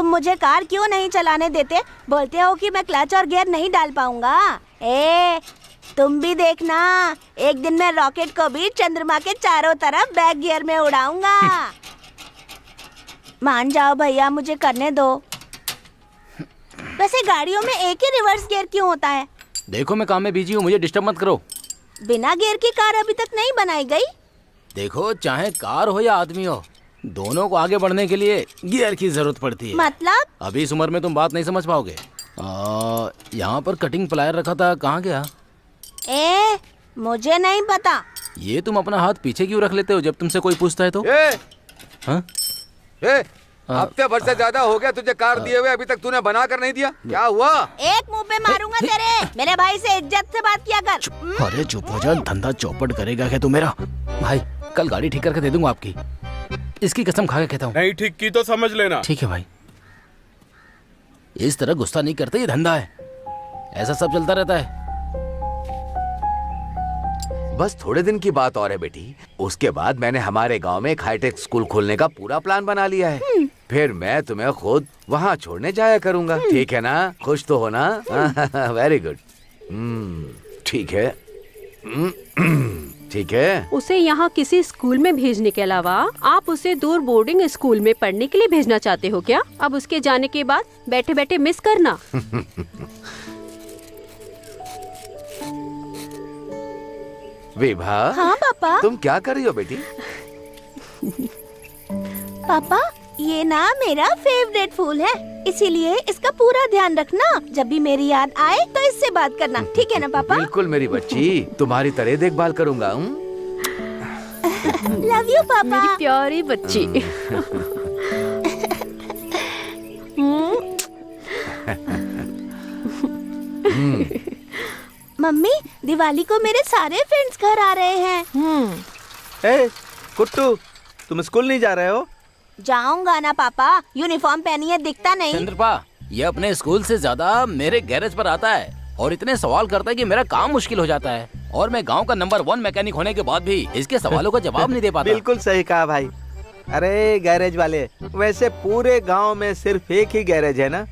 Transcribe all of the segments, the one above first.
तुम मुझे कार क्यों नहीं चलाने देते? बोलते हो कि मैं क्लच और गियर नहीं डाल पाऊंगा। तुम भी देखना, एक दिन मैं रॉकेट को भी चंद्रमा के चारों तरफ बैक गियर में उड़ाऊंगा। मान जाओ भैया, मुझे करने दो। वैसे गाड़ियों में एक ही रिवर्स गियर क्यों होता है? देखो मैं काम में बिजी हूँ, मुझे डिस्टर्ब मत करो। बिना गियर की कार अभी तक नहीं बनाई गई। देखो चाहे कार हो या आदमी हो, दोनों को आगे बढ़ने के लिए गियर की जरूरत पड़ती है। मतलब? अभी इस उम्र में तुम बात नहीं समझ पाओगे। यहाँ पर कटिंग प्लायर रखा था, कहाँ गया? मुझे नहीं पता। ये तुम अपना हाथ पीछे क्यों रख लेते हो जब तुमसे कोई पूछता है तो? हफ्ते भर से ज्यादा हो गया तुझे कार दिए हुए, अभी तक तूने बना कर नहीं दिया। क्या हुआ? एक मुंह पे मारूंगा तेरे। मेरे भाई से इज्जत से बात किया कर। अरे चुप हो जा, धंधा चौपट करेगा क्या तू मेरा? भाई कल गाड़ी ठीक करके दे दूंगा आपकी, इसकी कसम खा के कहता हूँ। नहीं ठीक की तो समझ लेना। ठीक है भाई, इस तरह गुस्सा नहीं करते, ये धंधा है, ऐसा सब चलता रहता है। बस थोड़े दिन की बात और है बेटी, उसके बाद मैंने हमारे गांव में एक हाईटेक स्कूल खोलने का पूरा प्लान बना लिया है। फिर मैं तुम्हें खुद वहाँ छोड़ने जाया करूँगा। ठीक है ना? खुश तो हो ना? Very good. ठीक है। ठीक है। उसे यहाँ किसी स्कूल में भेजने के अलावा आप उसे दूर बोर्डिंग स्कूल में पढ़ने के लिए भेजना चाहते हो क्या? अब उसके जाने के बाद बैठे बैठे मिस करना। विभा। हाँ पापा। तुम क्या कर रही हो बेटी? पापा, ये ना मेरा फेवरेट फूल है, इसीलिए इसका पूरा ध्यान रखना। जब भी मेरी याद आए तो इससे बात करना, ठीक है ना पापा? बिल्कुल मेरी बच्ची, तुम्हारी तरह देखभाल करूंगा। लव यू पापा। मेरी प्यारी बच्ची। मम्मी, दिवाली को मेरे सारे फ्रेंड्स घर आ रहे हैं। कुट्टू, तुम स्कूल नहीं जा रहे हो? जाऊंगा ना पापा, यूनिफॉर्म पहनी है, दिखता नहीं? चंद्रपा, ये अपने स्कूल से ज्यादा मेरे गैरेज पर आता है और इतने सवाल करता है कि मेरा काम मुश्किल हो जाता है, और मैं गांव का नंबर 1 मैकेनिक होने के बाद भी इसके सवालों का जवाब नहीं दे पाता। बिल्कुल सही कहा भाई। अरे गैरेज वाले, वैसे पूरे गांव में सिर्फ एक ही गैरेज है ना,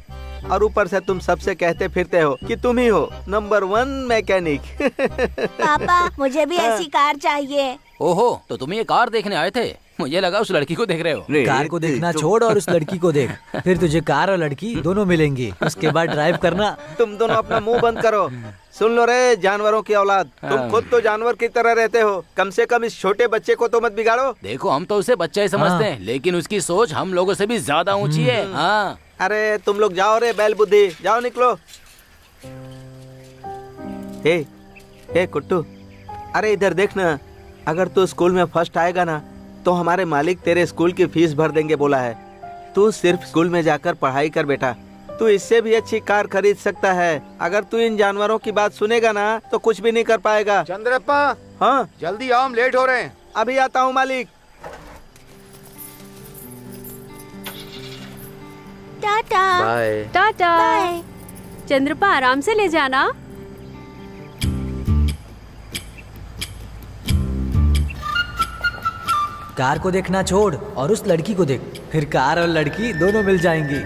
और ऊपर से तुम सबसे कहते फिरते हो कि तुम ही हो नंबर 1 मैकेनिक। पापा, मुझे भी ऐसी कार चाहिए। ओहो, तो तुम ये कार देखने आए थे? मुझे लगा उस लड़की को देख रहे हो। कार को देखना छोड़ और उस लड़की को देख, फिर तुझे कार और लड़की दोनों मिलेंगी, उसके बाद ड्राइव करना। तुम दोनों अपना मुंह बंद करो। सुन लो रे जानवरों की औलाद, तुम खुद तो जानवर की तरह रहते हो, कम से कम इस छोटे बच्चे को तो मत बिगाड़ो। देखो हम तो उसे बच्चा ही समझते हैं, लेकिन उसकी सोच हम लोगों से भी ज्यादा ऊंची है। हाँ। अरे तुम लोग जाओ रे बैल बुद्धि, जाओ निकलो। हे कुट्टू, अरे इधर देखना, अगर तू स्कूल में फर्स्ट आएगा ना तो हमारे मालिक तेरे स्कूल की फीस भर देंगे बोला है। तू सिर्फ स्कूल में जाकर पढ़ाई कर बेटा, तू इससे भी अच्छी कार खरीद सकता है। अगर तू इन जानवरों की बात सुनेगा ना तो कुछ भी नहीं कर पाएगा। चंद्रप्पा। हाँ जल्दी आओ, हम लेट हो रहे हैं। अभी आता हूँ मालिक। टाटा। बाय। टाटा। बाय। चंद्रपा, आराम से ले जाना। कार को देखना छोड़ और उस लड़की को देख, फिर कार और लड़की दोनों मिल जाएंगी।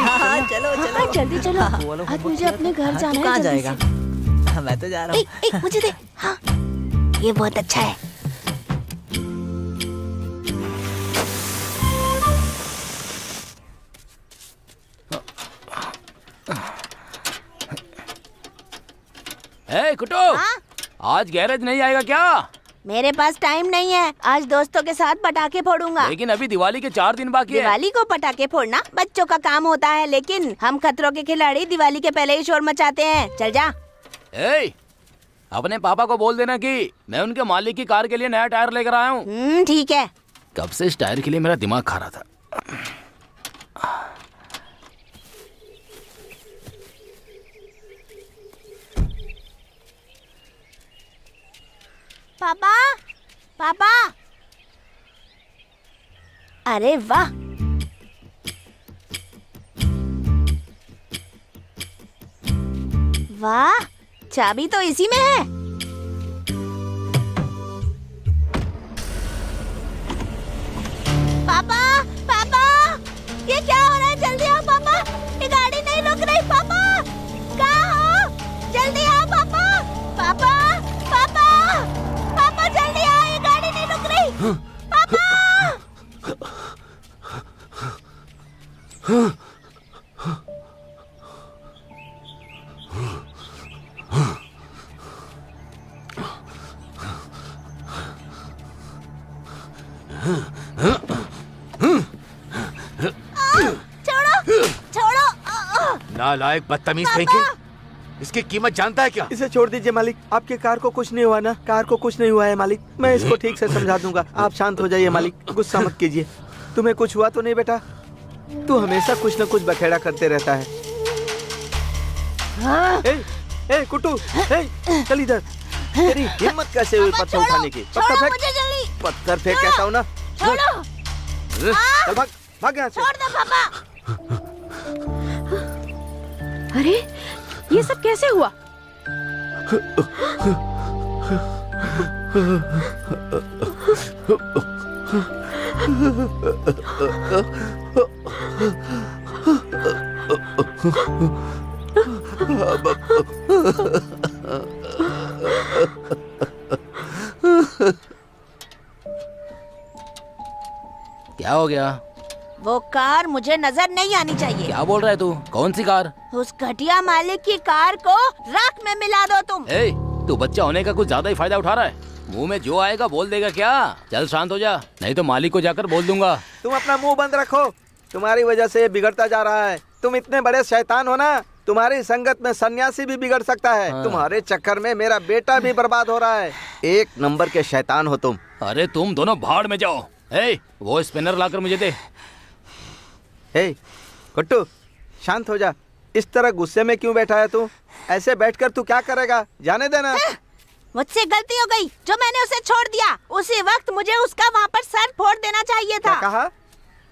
हाँ, चलो चलो जल्दी चलो, आज मुझे अपने घर जाना है। कहाँ जल्दी जाएगा? से। मैं तो जा रहा हूँ। मुझे दे। हाँ, ये बहुत अच्छा है। कुटो, हाँ? आज गैरेज नहीं आएगा क्या? मेरे पास टाइम नहीं है, आज दोस्तों के साथ पटाखे फोड़ूंगा। लेकिन अभी दिवाली के 4 दिन बाकी है। दिवाली को पटाखे फोड़ना बच्चों का काम होता है, लेकिन हम खतरों के खिलाड़ी दिवाली के पहले ही शोर मचाते हैं। चल जा। अपने पापा को बोल देना कि मैं उनके मालिक की कार के लिए नया टायर लेकर आया हूँ। ठीक है। कब से इस टायर के लिए मेरा दिमाग खा रहा था। पापा, पापा, अरे वाह, वाह, चाबी तो इसी में है। पापा, पापा, ये क्या हो रहा है? जल्दी आओ पापा, ये गाड़ी नहीं रुक रही। पापा, कहाँ हो? जल्दी आओ पापा, पापा, पापा, पापा जल्दी आओ, ये गाड़ी नहीं रुक रही। पापा! छोड़ो, छोड़ो। नालायक बदतमीज कहीं के। इसकी कीमत जानता है क्या? इसे छोड़ दीजिए मालिक, आपके कार को कुछ नहीं हुआ ना? कार को कुछ नहीं हुआ है मालिक, मैं इसको ठीक से समझा दूंगा। आप शांत हो जाइए मालिक, गुस्सा मत कीजिए। तुम्हें कुछ हुआ तो नहीं बेटा? तू हमेशा कुछ न कुछ बखेड़ा करते रहता है। ए कुट्टू, चल इधर। तेरी हिम्मत कैसे हुई पत्थर उठाने की? पत्थर छोड़ो फेंक, मुझे जल्दी। पत्थर फेंक कहता हूँ ना। छोड़ो। चल भाग, भाग यहाँ से। छोड़ दो पापा। अरे ये सब कैसे हुआ? क्या हो गया? वो कार मुझे नजर नहीं आनी चाहिए। क्या बोल रहा है तू? कौन सी कार? उस घटिया मालिक की कार को राख में मिला दो तुम। ए, तू बच्चा होने का कुछ ज्यादा ही फायदा उठा रहा है। मुंह में जो आएगा बोल देगा क्या? चल शांत हो जा, नहीं तो मालिक को जाकर बोल दूंगा। तुम अपना मुंह बंद रखो, तुम्हारी वजह से ये बिगड़ता जा रहा है। तुम इतने बड़े शैतान हो ना, तुम्हारी संगत में सन्यासी भी बिगड़ सकता है। तुम्हारे चक्कर में मेरा बेटा भी बर्बाद हो रहा है। एक नंबर के शैतान हो तुम। अरे तुम दोनों भाड़ में जाओ। ए, वो स्पिनर लाकर मुझे दे। हे कुट्टू, शांत हो जा। इस तरह गुस्से में क्यों बैठा है तू? ऐसे बैठकर तू क्या करेगा? जाने देना। मुझसे गलती हो गई जो मैंने उसे छोड़ दिया। उसी वक्त मुझे उसका वहाँ पर सर फोड़ देना चाहिए था। क्या कहा?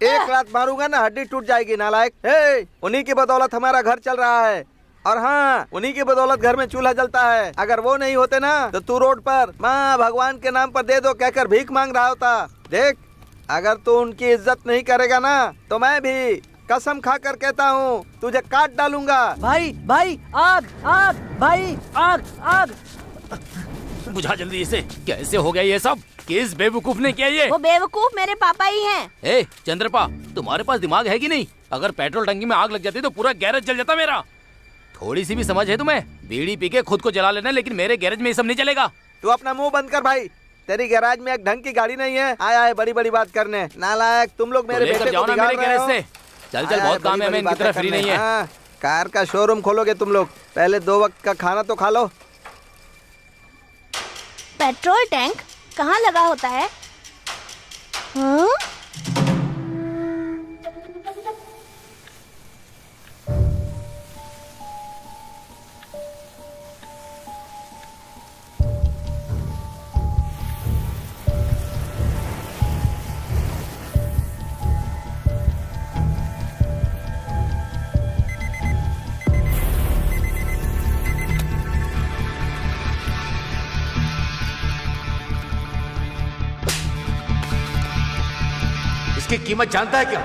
एक लात मारूंगा ना हड्डी टूट जाएगी नालायक। हे, उन्हीं की बदौलत हमारा घर चल रहा है। और हाँ, उन्हीं की बदौलत घर में चूल्हा जलता है। अगर वो नहीं होते ना तो तू रोड पर माँ भगवान के नाम पर दे दो कहकर भीख मांग रहा होता। देख, अगर तू उनकी इज्जत नहीं करेगा ना तो मैं भी कसम खा कर कहता हूँ तुझे काट डालूंगा। भाई भाई, आग आग, भाई आग आग। बुझा जल्दी इसे। कैसे हो गया ये सब? किस बेवकूफ ने किया ये? वो बेवकूफ मेरे पापा ही हैं। ए चंद्रपा, तुम्हारे पास दिमाग है कि नहीं? अगर पेट्रोल टंकी में आग लग जाती तो पूरा गैरेज जल जाता मेरा। थोड़ी सी भी समझ है तुम्हें? बीड़ी पी के खुद को जला लेना, लेकिन मेरे गैरेज में ये सब नहीं चलेगा। तू अपना मुंह बंद कर भाई। तेरी गैराज में एक ढंग की गाड़ी नहीं है, आया है बड़ी बड़ी बात करने। नालायक, तुम लोग मेरे बेटे को बिगाड़ रहे हो। चल चल, बहुत काम है, मैं इनकी तरह फ्री नहीं है। कार का शोरूम खोलोगे तुम लोग? पहले 2 वक्त का खाना तो खा लो। पेट्रोल टैंक कहाँ लगा होता है? हाँ? इसकी कीमत जानता है क्या?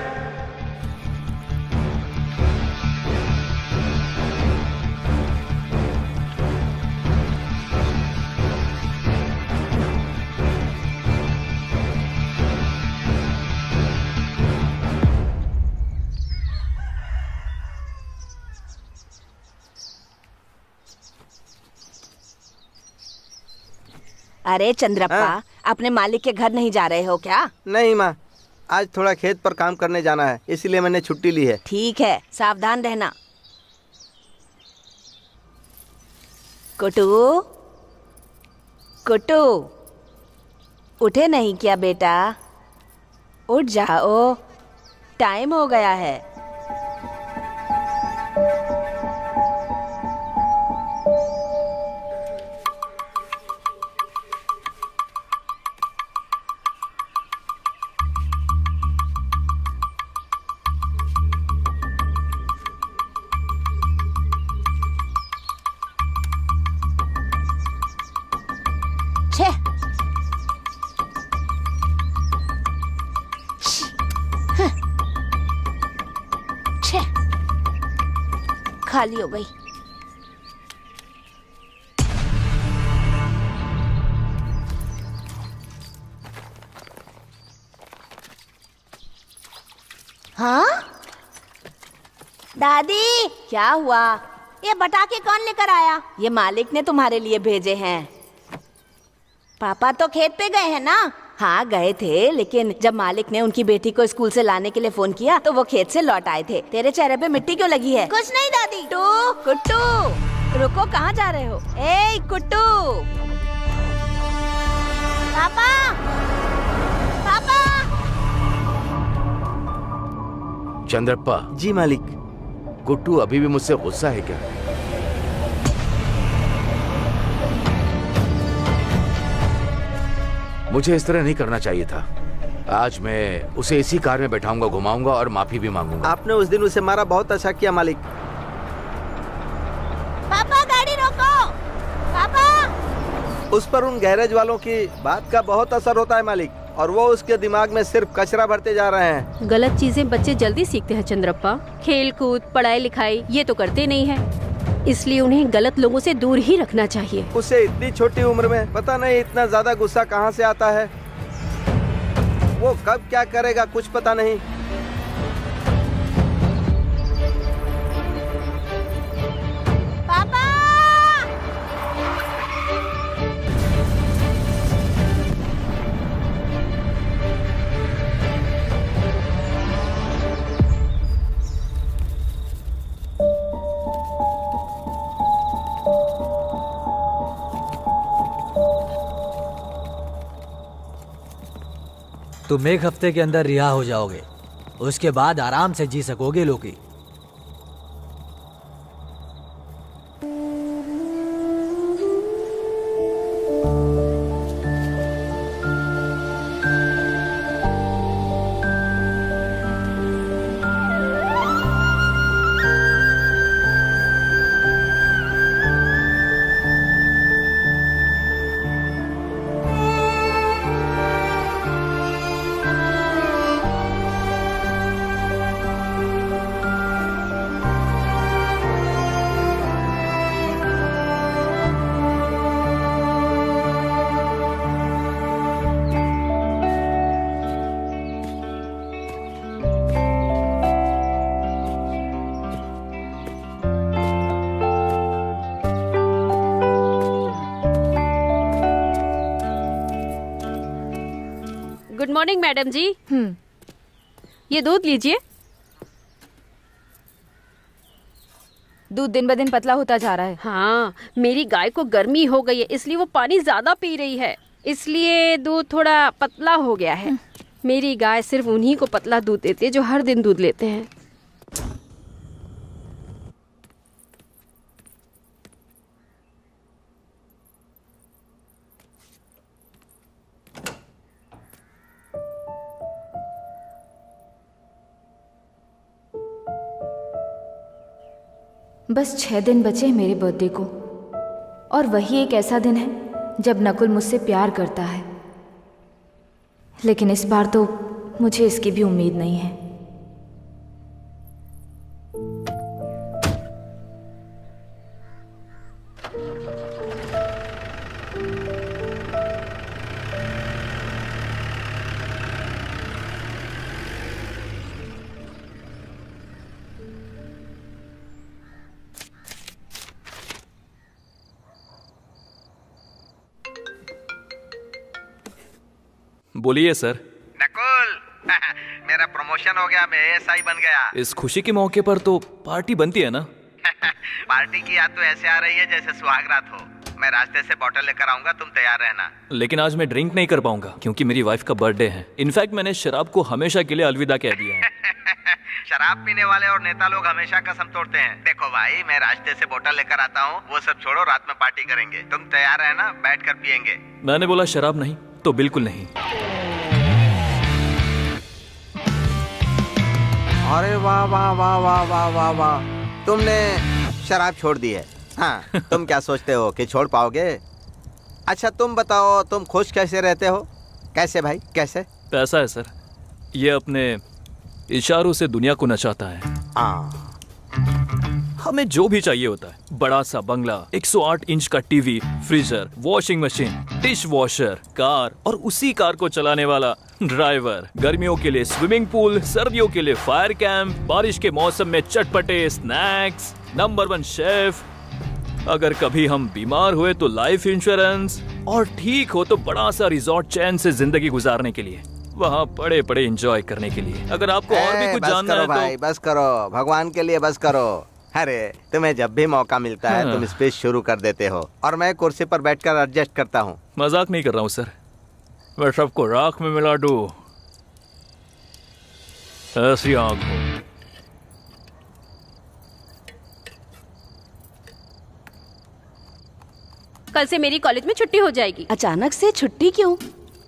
अरे चंद्रप्पा, अपने मालिक के घर नहीं जा रहे हो क्या? नहीं माँ, आज थोड़ा खेत पर काम करने जाना है, इसलिए मैंने छुट्टी ली है। ठीक है, सावधान रहना। कुटू, कुटू, उठे नहीं क्या बेटा? उठ जाओ, टाइम हो गया है। खाली हो गई। हाँ दादी, क्या हुआ? ये पटाखे कौन लेकर आया? ये मालिक ने तुम्हारे लिए भेजे हैं। पापा तो खेत पे गए हैं ना? हाँ गए थे, लेकिन जब मालिक ने उनकी बेटी को स्कूल से लाने के लिए फोन किया तो वो खेत से लौट आए थे। तेरे चेहरे पे मिट्टी क्यों लगी है? कुछ नहीं दादी। कुट्टू रुको, कहाँ जा रहे हो? ए कुट्टू, पापा पापा। चंद्रप्पा, जी मालिक। गुट्टू अभी भी मुझसे गुस्सा है क्या? मुझे इस तरह नहीं करना चाहिए था। आज मैं उसे इसी कार में बैठाऊंगा, घुमाऊंगा और माफी भी मांगूंगा। आपने उस दिन उसे मारा, बहुत अच्छा किया मालिक। पापा गाड़ी रोको। पापा उस पर उन गैरेज वालों की बात का बहुत असर होता है मालिक, और वो उसके दिमाग में सिर्फ कचरा भरते जा रहे हैं। गलत चीजें बच्चे जल्दी सीखते हैं चंद्रप्पा। खेल कूद, पढ़ाई लिखाई ये तो करते नहीं है, इसलिए उन्हें गलत लोगों से दूर ही रखना चाहिए। उसे इतनी छोटी उम्र में पता नहीं इतना ज्यादा गुस्सा कहाँ से आता है। वो कब क्या करेगा कुछ पता नहीं। पापा तुम 1 हफ्ते के अंदर रिहा हो जाओगे, उसके बाद आराम से जी सकोगे लोकी। गुड मॉर्निंग मैडम जी। ये दूध लीजिए। दूध दिन ब दिन पतला होता जा रहा है। हाँ, मेरी गाय को गर्मी हो गई है, इसलिए वो पानी ज्यादा पी रही है, इसलिए दूध थोड़ा पतला हो गया है। मेरी गाय सिर्फ उन्हीं को पतला दूध देती है जो हर दिन दूध लेते हैं। बस 6 दिन बचे मेरे बर्थडे को, और वही एक ऐसा दिन है जब नकुल मुझसे प्यार करता है। लेकिन इस बार तो मुझे इसकी भी उम्मीद नहीं है। बोलिए सर। नकुल मेरा प्रमोशन हो गया, मैं एएसआई बन गया। इस खुशी के मौके पर तो पार्टी बनती है ना। पार्टी की याद तो ऐसे आ रही है जैसे सुहागरात हो। मैं रास्ते से बोतल लेकर आऊंगा, तुम तैयार रहना। लेकिन आज मैं ड्रिंक नहीं कर पाऊंगा क्योंकि मेरी वाइफ का बर्थडे है। इनफैक्ट मैंने शराब को हमेशा के लिए अलविदा कह दिया है। शराब पीने वाले और नेता लोग हमेशा कसम तोड़ते हैं। देखो भाई, मैं रास्ते से बोतल लेकर आता हूँ, वो सब छोड़ो, रात में पार्टी करेंगे। तुम तैयार रहना, बैठ कर पियेंगे। मैंने बोला शराब नहीं तो बिल्कुल नहीं। अरे वाह वाह वाह वाह वाह वाह वाह, तुमने शराब छोड़ दी है। हाँ, तुम क्या सोचते हो कि छोड़ पाओगे? अच्छा तुम बताओ, तुम खुश कैसे रहते हो? कैसे भाई, कैसे? पैसा है सर, ये अपने इशारों से दुनिया को नचाता है। हमें जो भी चाहिए होता है, बड़ा सा बंगला, 108 इंच का TV, freezer, washing machine, dish washer, car और उसी कार को चलाने वाला ड्राइवर, गर्मियों के लिए स्विमिंग पूल, सर्दियों के लिए फायर कैंप, बारिश के मौसम में चटपटे स्नैक्स, नंबर 1 शेफ, अगर कभी हम बीमार हुए तो लाइफ इंश्योरेंस, और ठीक हो तो बड़ा सा रिजॉर्ट चैन से जिंदगी गुजारने के लिए, वहाँ पड़े पड़े एंजॉय करने के लिए। अगर आपको और भी कुछ बस जानना करो है भाई, तो बस करो, भगवान के लिए बस करो। अरे तुम्हें जब भी मौका मिलता है तुम स्पीच शुरू कर देते हो और मैं कुर्सी पर बैठकर एडजस्ट करता हूँ। मजाक नहीं कर रहा हूँ सर, मैं सबको राख में मिला दूं, ऐसी आंख हो। कल से मेरी कॉलेज में छुट्टी हो जाएगी। अचानक से छुट्टी क्यों?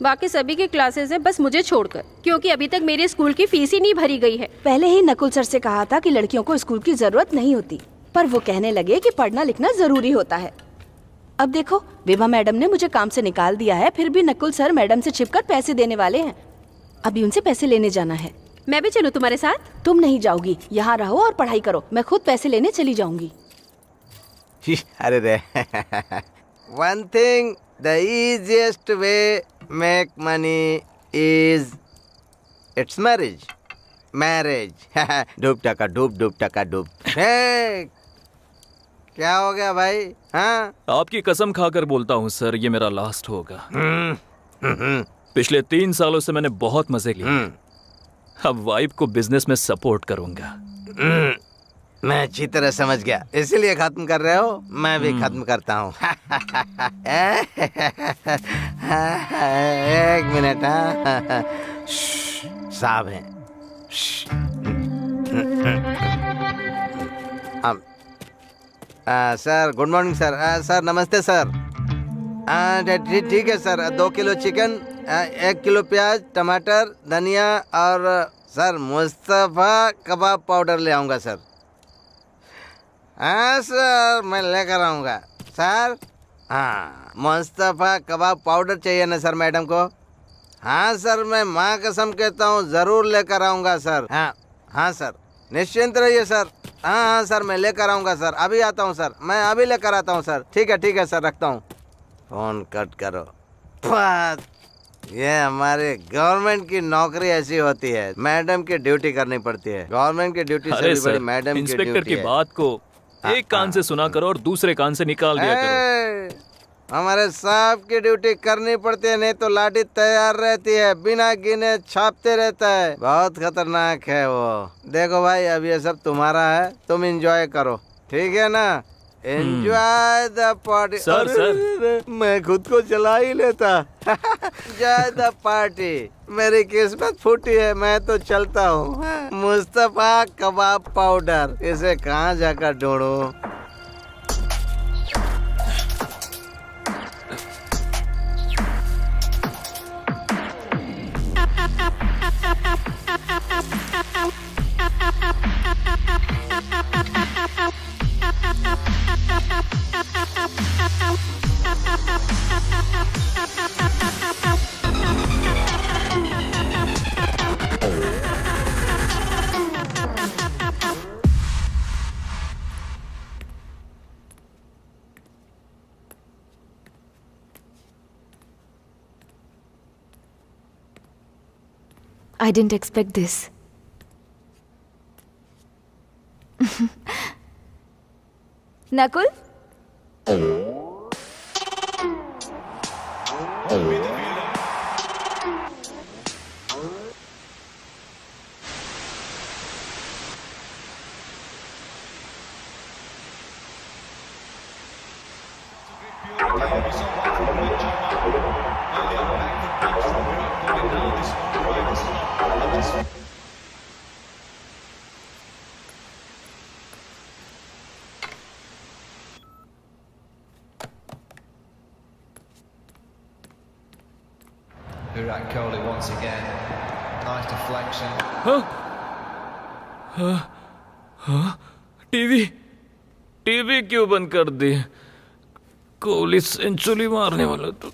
बाकी सभी के क्लासेस हैं, बस मुझे छोड़कर, क्योंकि अभी तक मेरे स्कूल की फीस ही नहीं भरी गई है। पहले ही नकुल सर से कहा था कि लड़कियों को स्कूल की जरूरत नहीं होती, पर वो कहने लगे कि पढ़ना लिखना जरूरी होता है। अब देखो, विभा मैडम ने मुझे काम से निकाल दिया है, फिर भी नकुल सर मैडम से छिपकर पैसे देने वाले हैं। अभी उनसे पैसे लेने जाना है। मैं भी चलूं तुम्हारे साथ? तुम नहीं जाओगी, यहाँ रहो और पढ़ाई करो, मैं खुद पैसे लेने चली जाऊंगी। अरे रे one thing, the easiest way make money is it's marriage डूब टका डूब डूब टका डूब। क्या हो गया भाई? हाँ आपकी कसम खाकर बोलता हूँ सर, ये मेरा लास्ट होगा। पिछले 3 सालों से मैंने बहुत मजे लिए, अब वाइफ को बिजनेस में सपोर्ट करूंगा। मैं अच्छी तरह समझ गया, इसीलिए खत्म कर रहे हो, मैं भी खत्म करता हूँ। एक मिनट, हाँ साहब हैं। Sir good morning sir. Sir नमस्ते सर। ठीक है सर, 2 किलो चिकन, 1 किलो प्याज, टमाटर, धनिया और सर मुस्तफ़ा कबाब पाउडर ले आऊँगा सर। हाँ सर मैं लेकर आऊँगा सर। हाँ मुस्तफ़ा कबाब पाउडर चाहिए ना सर मैडम को? हाँ सर मैं माँ कसम कहता हूँ ज़रूर लेकर आऊँगा सर। हाँ हाँ सर निश्चिंत रहिए सर। हाँ हाँ सर मैं लेकर आऊँगा सर, अभी आता हूँ सर, मैं अभी लेकर आता हूँ सर। ठीक है सर, रखता हूँ। फ़ोन कट करो। ये हमारे गवर्नमेंट की नौकरी ऐसी होती है, मैडम की ड्यूटी करनी पड़ती है। गवर्नमेंट की ड्यूटी से भी बड़ी मैडम की इंस्पेक्टर ड्यूटी की है। बात को एक कान से सुना करो और दूसरे कान से निकाल दिया करो। हमारे साहब की ड्यूटी करनी पड़ती है, नहीं तो लाठी तैयार रहती है, बिना गिने छापते रहता है, बहुत खतरनाक है वो। देखो भाई अब ये सब तुम्हारा है, तुम एंजॉय करो, ठीक है ना? Enjoy the party. सर मैं खुद को जला ही लेता। Enjoy the party. मेरी किस्मत फूटी है, मैं तो चलता हूँ। मुस्तफा कबाब पाउडर, इसे कहाँ जाकर ढूंढूं? I didn't expect this. Nakul? Virat Kohli once again. Nice deflection. TV क्यों बंद कर दी? कोहली सेंचुरी मारने वाला तो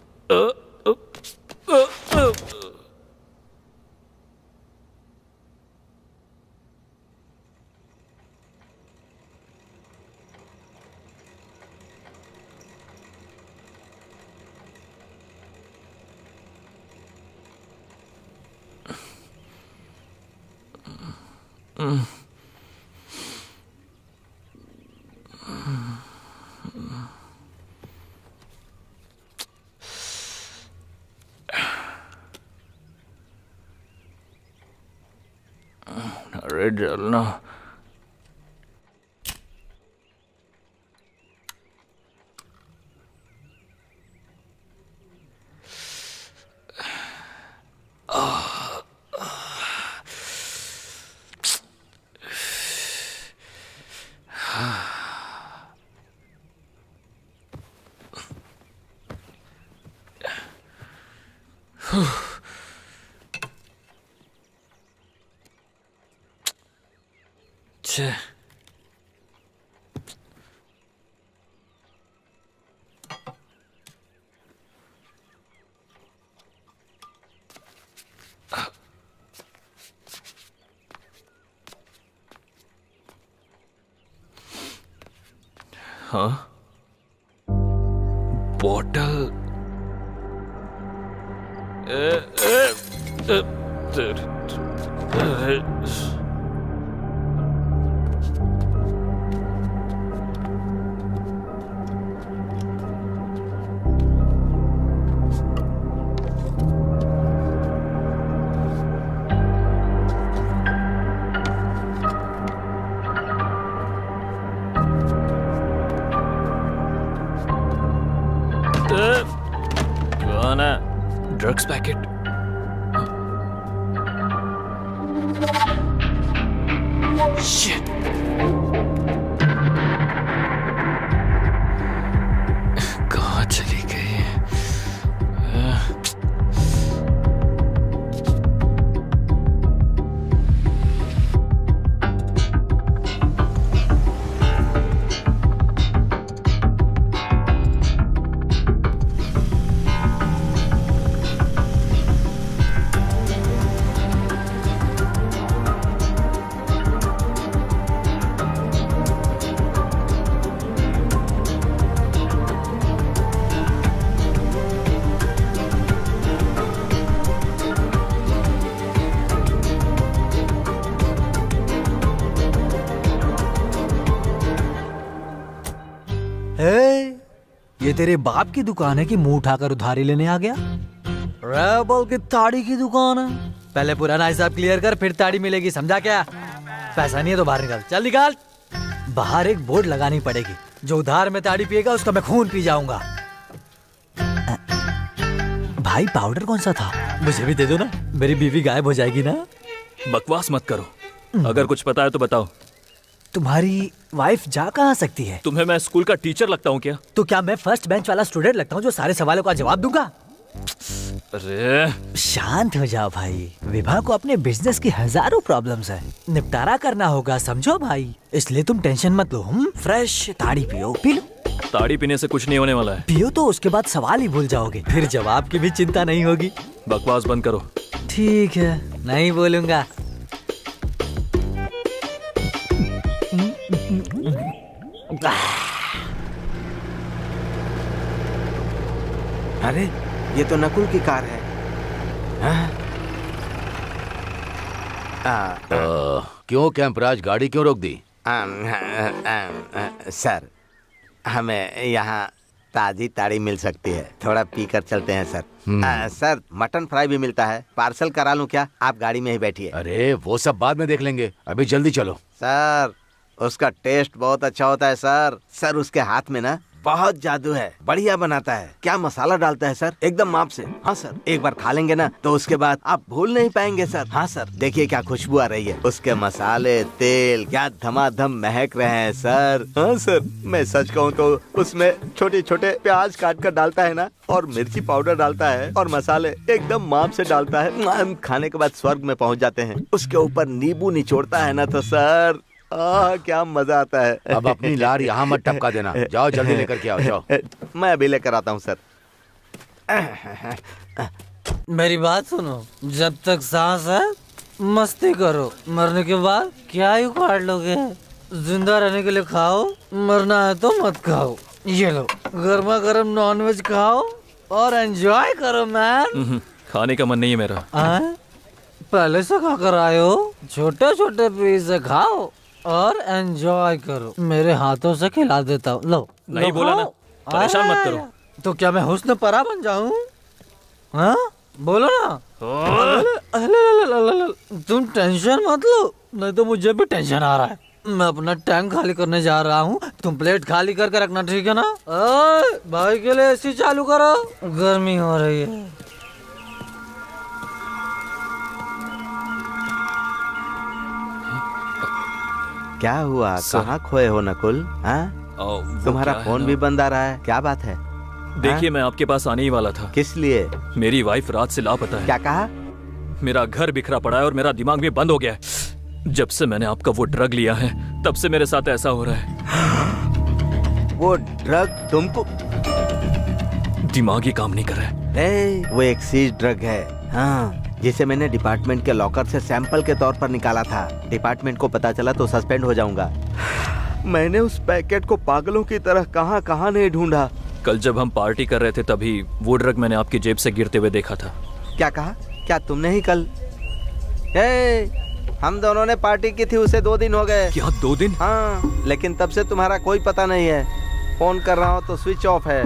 अरे जलना। छे। हाँ, बॉटल। कौन है? Drugs packet. शिट। कहाँ चली गई? ये तेरे बाप की दुकान है कि मुंह उठाकर उधारी लेने आ गया? रेबल की ताड़ी की दुकान है। पहले पुराना हिसाब क्लियर कर, फिर ताड़ी मिलेगी, समझा क्या? पैसा नहीं है तो बाहर निकाल, चल निकाल। बाहर एक बोर्ड लगानी पड़ेगी, जो उधार में ताड़ी पिएगा उसका मैं खून पी जाऊंगा। भाई पाउडर कौन सा था? मुझे भी दे दो ना, मेरी बीवी गायब हो जाएगी ना। बकवास मत करो, अगर कुछ पता है तो बताओ। तुम्हारी वाइफ जा कहाँ सकती है? तुम्हें मैं स्कूल का टीचर लगता हूँ क्या? तो क्या मैं फर्स्ट बेंच वाला स्टूडेंट लगता हूँ जो सारे सवालों का जवाब दूंगा? अरे शांत हो जाओ भाई, विभा को अपने बिजनेस की हजारों प्रॉब्लम्स है, निपटारा करना होगा, समझो भाई। इसलिए तुम टेंशन मत लो। फ्रेश ताड़ी पियो, पी लो। ताड़ी पीने से कुछ नहीं होने वाला है। पियो तो उसके बाद सवाल ही भूल जाओगे, फिर जवाब की भी चिंता नहीं होगी। बकवास बंद करो। ठीक है, नहीं बोलूंगा। अरे ये तो नकुल की कार है। क्यों कैंपराज, गाड़ी क्यों रोक दी? सर, हमें यहाँ ताजी ताड़ी मिल सकती है, थोड़ा पी कर चलते हैं सर। सर, मटन फ्राई भी मिलता है, पार्सल करा लूँ क्या? आप गाड़ी में ही बैठिए। अरे वो सब बाद में देख लेंगे, अभी जल्दी चलो। सर, उसका टेस्ट बहुत अच्छा होता है सर। सर, उसके हाथ में ना बहुत जादू है, बढ़िया बनाता है। क्या मसाला डालता है सर, एकदम माप से। हाँ सर, एक बार खा लेंगे ना तो उसके बाद आप भूल नहीं पाएंगे सर। हाँ सर, देखिए क्या खुशबू आ रही है, उसके मसाले, तेल क्या धमाधम महक रहे हैं सर। हाँ सर, मैं सच कहूँ तो उसमें छोटे छोटे प्याज काट कर डालता है ना, और मिर्ची पाउडर डालता है, और मसाले एकदम माप से डालता है। खाने के बाद स्वर्ग में पहुँच जाते हैं। उसके ऊपर नींबू निचोड़ता है ना तो सर, क्या मजा आता है। अब अपनी लार यहाँ मत टपका देना, जाओ जल्दी लेकर के आओ, जाओ। मैं अभी लेकर आता हूँ सर। मेरी बात सुनो, जब तक सांस है मस्ती करो, मरने के बाद क्या ही उखाड़ लोगे। जिंदा रहने के लिए खाओ, मरना है तो मत खाओ। ये लो, गर्मा गर्म नॉनवेज खाओ और एंजॉय करो मैन। खाने का मन नहीं है मेरा। पहले से खा कर आए हो, छोटे छोटे पीस से खाओ और एंजॉय करो। मेरे हाथों से खिला देता हूँ। लो नहीं लो, बोला ना, खाओ। परेशान मत करो। तो क्या मैं हुस्न परा बन जाऊं? हाँ बोलो ना। तुम टेंशन मत लो, नहीं तो मुझे भी टेंशन आ रहा है। मैं अपना टैंक खाली करने जा रहा हूँ, तुम प्लेट खाली करके रखना, ठीक है ना? ओए, भाई के लिए एसी चालू करो, गर्मी हो रही है। क्या हुआ, कहाँ खोए हो नकुल? हाँ, तुम्हारा फोन भी बंद आ रहा है, क्या बात है? देखिए, मैं आपके पास आने ही वाला था। किस लिए? मेरी वाइफ रात से लापता है। क्या कहा? मेरा घर बिखरा पड़ा है और मेरा दिमाग भी बंद हो गया है। जब से मैंने आपका वो ड्रग लिया है, तब से मेरे साथ ऐसा हो रहा है। वो ड्रग तुमको? दिमाग ही काम नहीं कर रहा है। वो एक सीज ड्रग है, हाँ, जिसे मैंने डिपार्टमेंट के लॉकर से सैंपल के तौर पर निकाला था। डिपार्टमेंट को पता चला तो सस्पेंड हो जाऊंगा। मैंने उस पैकेट को पागलों की तरह कहाँ कहाँ नहीं ढूंढा। कल जब हम पार्टी कर रहे थे, तभी वो ड्रग मैंने आपकी जेब से गिरते हुए देखा था। क्या कहा? क्या तुमने ही कल? हम दोनों ने पार्टी की थी, उसे 2 दिन हो गए। क्या 2 दिन? हाँ, लेकिन तब से तुम्हारा कोई पता नहीं है। फोन कर रहा हूँ तो स्विच ऑफ है।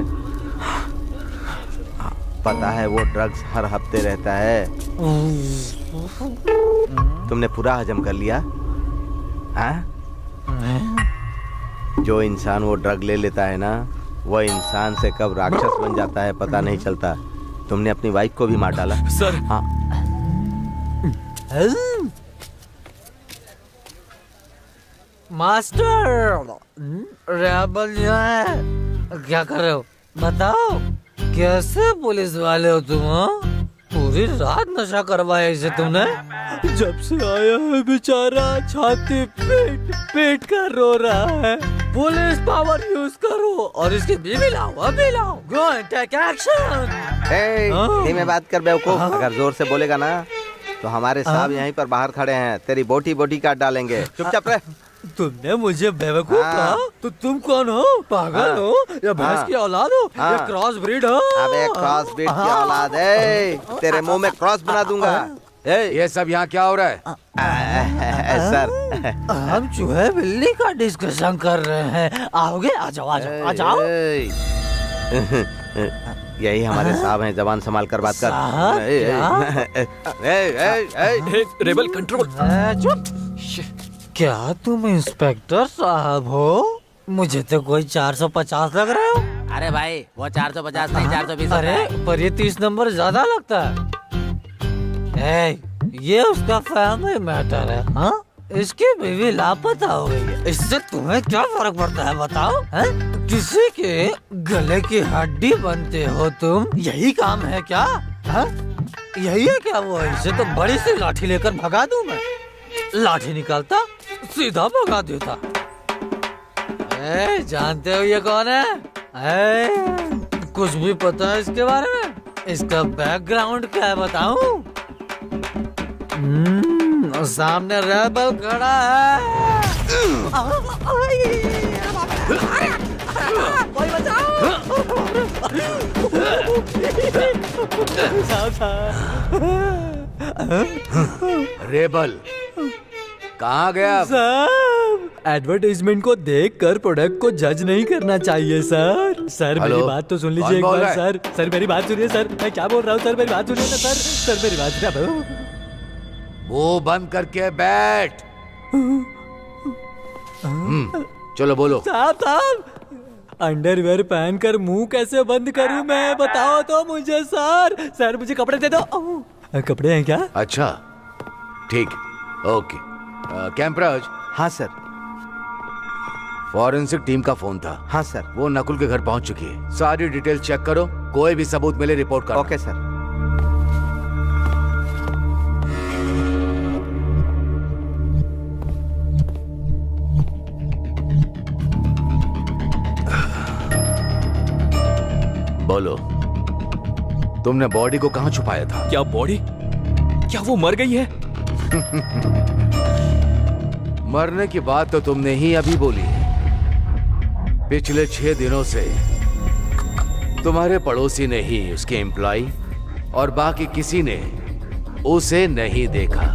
पता है वो ड्रग्स हर हफ्ते रहता है। तुमने पूरा हजम कर लिया? हाँ? जो इंसान वो ड्रग ले लेता है ना, वो इंसान से कब राक्षस बन जाता है पता नहीं चलता। तुमने अपनी वाइफ को भी मार डाला। सर। हाँ। मास्टर, रेबल यहाँ है, क्या कर रहे हो बताओ? कैसे पुलिस वाले हो तुम? पूरी रात नशा करवाया इसे तुमने? जब से आया है बेचारा छाती पेट पेट कर रो रहा है। पुलिस पावर यूज करो और इसकी बीवी लाओ, अभी लाओ। Go and take action. धीमे बात कर बेवकूफ। अगर जोर से बोलेगा ना तो हमारे साहब यहीं पर बाहर खड़े हैं, तेरी बोटी बोटी काट डालेंगे। चुपचाप रह। तुमने मुझे बेवकूफ कहा? तो तुम कौन हो? पागल हो या भैंस की औलाद हो या क्रॉस ब्रीड हो? अबे क्रॉस ब्रीड की औलाद है, तेरे मुंह में क्रॉस बना दूंगा। ये सब यहाँ क्या हो रहा है? सर, हम चूहे बिल्ली का डिस्कशन कर रहे हैं। आओगे? आ जाओ आ जाओ आ जाओ। यही हमारे साहब हैं, जबान संभाल कर बात कर। साहब, रेबल कंट्रोल। चुप। क्या तुम इंस्पेक्टर साहब हो? मुझे तो कोई 450 लग रहे हो। अरे भाई, वो 450 नहीं, 420। अरे पर ये 30 नंबर ज्यादा लगता है। ये उसका फैमिली मैटर है। हाँ, इसकी बीवी लापता हो गई है, इससे तुम्हें क्या फर्क पड़ता है बताओ? है? किसी के गले की हड्डी बनते हो तुम, यही काम है क्या? है? यही है क्या वो? इसे तो बड़ी सी लाठी लेकर भगा दूं मैं। लाठी निकालता, सीधा भगा देता। जानते हो ये कौन है? कुछ भी पता है इसके बारे में? इसका बैकग्राउंड क्या है बताऊं? सामने रेबल खड़ा है। कोई बचाओ। रेबल कहाँ गया? साहब, एडवर्टाइजमेंट को देखकर प्रोडक्ट को जज नहीं करना चाहिए सर। सर मेरी बात तो सुन लीजिए एक बार सर। सर मेरी बात सुनिए सर, मैं क्या बोल रहा हूँ सर, मेरी बात सुनिए ना सर। सर मेरी बात सुनिए। वो बंद करके बैठ। चलो बोलो। साहब, अंडरवेयर पहनकर मुंह कैसे बंद करूं मैं, बताओ तो मुझे सर। सर मुझे कपड़े दे दो। कपड़े हैं क्या? अच्छा ठीक, ओके। कैंपराज। हाँ सर। फॉरेंसिक टीम का फोन था। हाँ सर। वो नकुल के घर पहुंच चुकी है। सारी डिटेल चेक करो, कोई भी सबूत मिले रिपोर्ट करो। Okay sir. बोलो, तुमने बॉडी को कहाँ छुपाया था? क्या बॉडी? क्या वो मर गई है? मरने की बात तो तुमने ही अभी बोली है। पिछले 6 दिनों से तुम्हारे पड़ोसी ने ही, उसके एम्प्लॉय और बाकी किसी ने उसे नहीं देखा,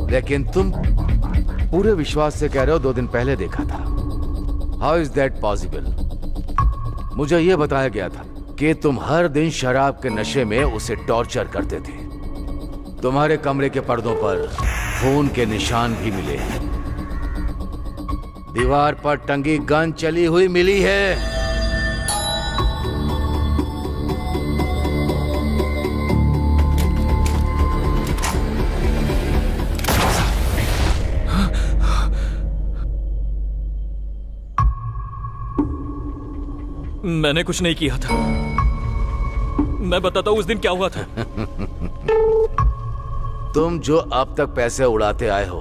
लेकिन तुम पूरे विश्वास से कह रहे हो 2 दिन पहले देखा था। How is that possible? मुझे यह बताया गया था कि तुम हर दिन शराब के नशे में उसे टॉर्चर करते थे। तुम्हारे कमरे के पर्दों पर खून के निशान भी मिले हैं। दीवार पर टंगी गन चली हुई मिली है। मैंने कुछ नहीं किया था। मैं बताता हूँ उस दिन क्या हुआ था। तुम जो अब तक पैसे उड़ाते आए हो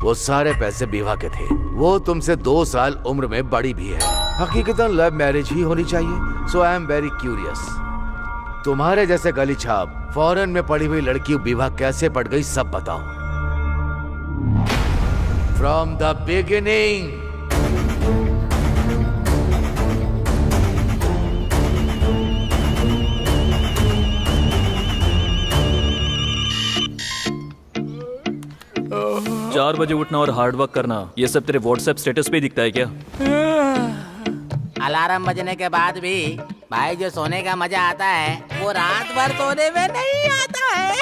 वो सारे पैसे विभा के थे। वो तुमसे 2 साल उम्र में बड़ी भी है। हकीकतन लव मैरिज ही होनी चाहिए। सो आई एम वेरी क्यूरियस, तुम्हारे जैसे गली छाप फॉरेन में पड़ी हुई लड़की विभा कैसे पड़ गई, सब बताओ। From the beginning. चार बजे उठना और हार्ड वर्क करना, ये सब तेरे व्हाट्सएप स्टेटस पे दिखता है क्या? अलार्म बजने के बाद भी भाई जो सोने का मजा आता है वो रात भर सोने में नहीं आता है।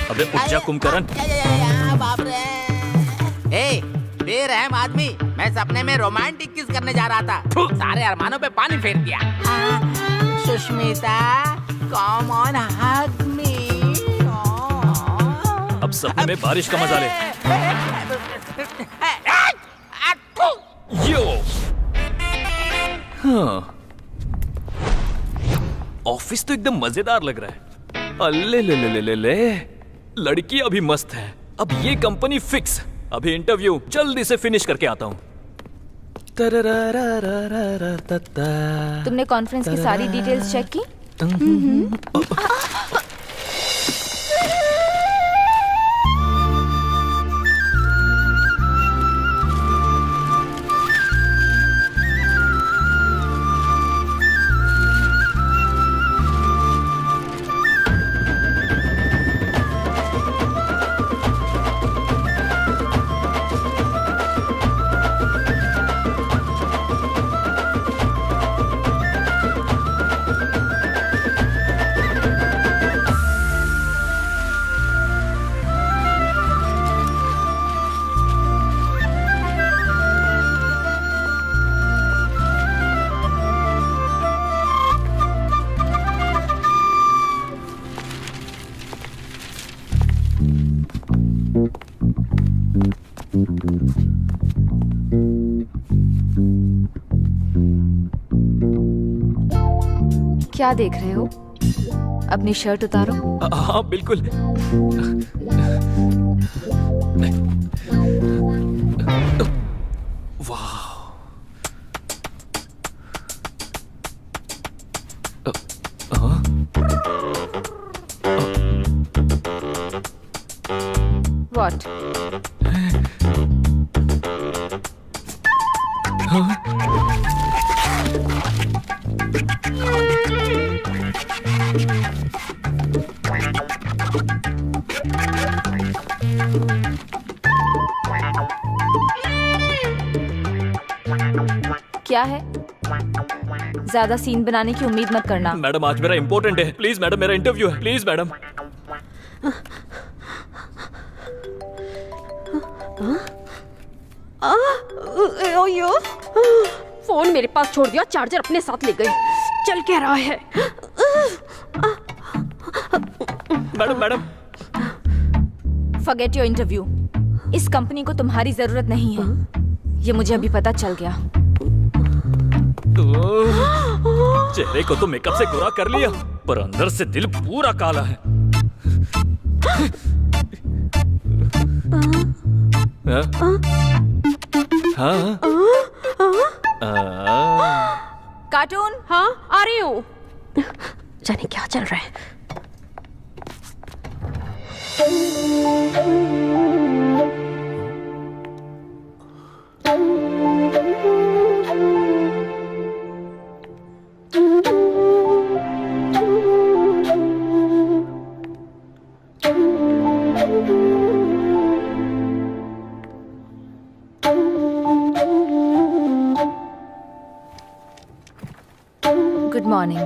अबे उठ जा कुंभकर्ण। बाप रे। ए, बेरहम आदमी, मैं सपने में रोमांटिक किस करने जा रहा था, सारे अरमानों पे पानी फेर दिया। सुष्मिता, कम ऑन हग मी। अब सपने में बारिश का मजा ले। यो। हाँ। ऑफिस तो एकदम मजेदार लग रहा है। अल्ले ले ले ले ले ले। लड़की अभी मस्त है। अब ये कंपनी फिक्स। अभी इंटरव्यू जल्दी से फिनिश करके आता हूँ। तुमने कॉन्फ्रेंस की सारी डिटेल्स चेक की? क्या देख रहे हो? अपनी शर्ट उतारो। हाँ बिल्कुल। वाह। What? क्या है? ज्यादा सीन बनाने की उम्मीद मत करना। मैडम आज मेरा इम्पोर्टेंट है, प्लीज मैडम, मेरा इंटरव्यू है, प्लीज मैडम। फोन मेरे पास छोड़ दिया, चार्जर अपने साथ ले गए। चल क्या रहा है? Madam madam. Forget your interview. इस कंपनी को तुम्हारी जरूरत नहीं है, ये मुझे अभी पता चल गया। चेहरे को तो मेकअप से गोरा कर लिया, पर अंदर से दिल पूरा काला है। हाँ? कार्टून। हाँ आ रही हूँ। जाने क्या चल रहा है। Morning.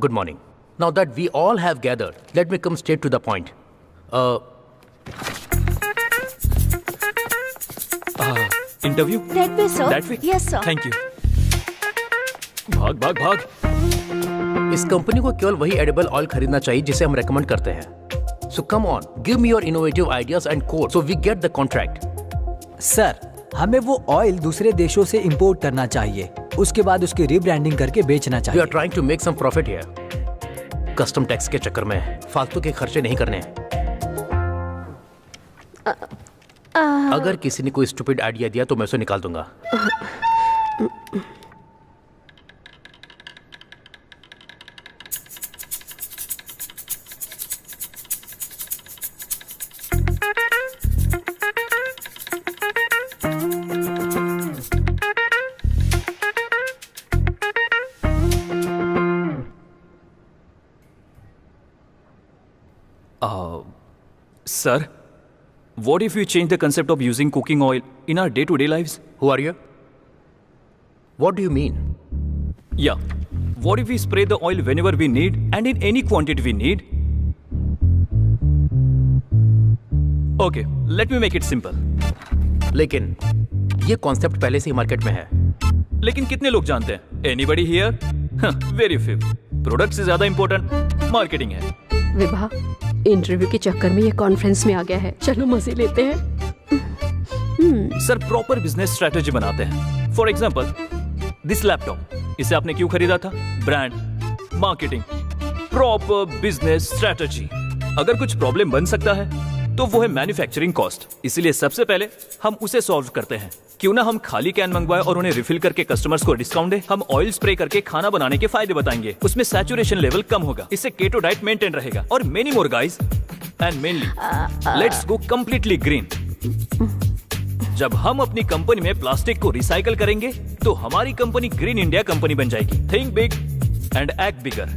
Good morning. Now that we all have gathered, let me come straight to the point. Interview That way, sir. That way? Yes, sir. Thank you. भाग भाग भाग। इस कंपनी को केवल वही एडिबल ऑयल खरीदना चाहिए जिसे हम रेकमेंड करते हैं। So come on, give me your innovative ideas and code so we get the contract. Sir, हमें वो ऑयल दूसरे देशों से इंपोर्ट करना चाहिए, उसके बाद उसकी रीब्रांडिंग करके बेचना We चाहिए। are trying to make some profit here. Custom tax के चक्कर में फालतू के खर्चे नहीं करने हैं। अगर किसी ने कोई स्टूपिड आइडिया दिया तो मैं उसे निकाल दूंगा। Sir, what if we change the concept of using cooking oil in our day-to-day lives? Who are you? What do you mean? Yeah. What if we spray the oil whenever we need and in any quantity we need? Okay, let me make it simple. लेकिन ये concept पहले से ही market में है। लेकिन कितने लोग जानते हैं? Anybody here? Very few. Product से ज्यादा इंपॉर्टेंट मार्केटिंग है। विभा, इंटरव्यू के चक्कर में ये कॉन्फ्रेंस में आ गया है, चलो मजे लेते हैं। सर, प्रॉपर बिजनेस स्ट्रेटेजी बनाते हैं। फॉर एग्जाम्पल, दिस लैपटॉप, इसे आपने क्यों खरीदा था? Brand, marketing, proper business strategy. अगर कुछ प्रॉब्लम बन सकता है तो वो है मैन्युफैक्चरिंग कॉस्ट। इसीलिए सबसे पहले हम उसे सॉल्व करते हैं। क्यों ना हम खाली कैन मंगवाए और उन्हें रिफिल करके कस्टमर्स को डिस्काउंट दे। हम ऑयल स्प्रे करके खाना बनाने के फायदे बताएंगे, उसमें सैचुरेशन लेवल कम होगा, इससे केटो डाइट मेंटेन रहेगा और many more guys. And mainly let's go completely green. जब हम अपनी कंपनी में प्लास्टिक को रिसाइकल करेंगे तो हमारी कंपनी ग्रीन इंडिया कंपनी बन जाएगी। Think big and act bigger.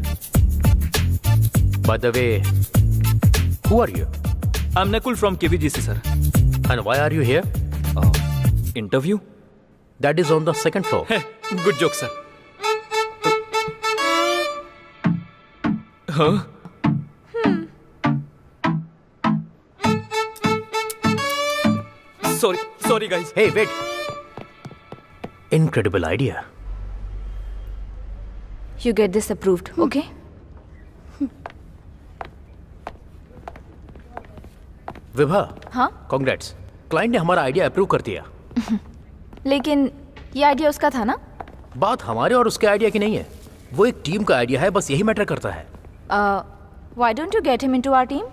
By the way, who are you? I am Nakul from KVGC sir. And why are you here? Interview? That is on the second floor. Good joke sir. हाँ? Sorry guys. Hey, wait. Incredible idea. You get this approved, okay? Vibha, हाँ? Congrats. Client ने हमारा idea approve कर दिया। लेकिन ये idea उसका था ना? बात हमारे और उसके आइडिया की नहीं है, वो एक टीम का आइडिया है, बस यही मैटर करता है। Why don't you get him into our team?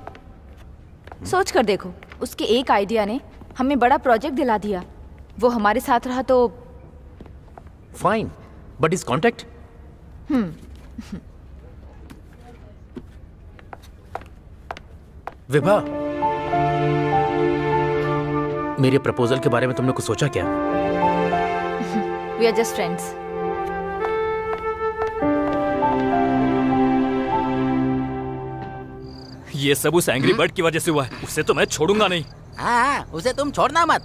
सोच कर देखो, उसके एक आइडिया ने हमें बड़ा प्रोजेक्ट दिला दिया। वो हमारे साथ रहा तो fine, but is contact? Vibha, मेरे प्रपोजल के बारे में तुमने कुछ सोचा क्या? we are just friends. ये सब उस एंग्री बर्ड की वजह से हुआ है, उसे तो मैं छोड़ूंगा नहीं। हाँ, उसे तुम छोड़ना मत।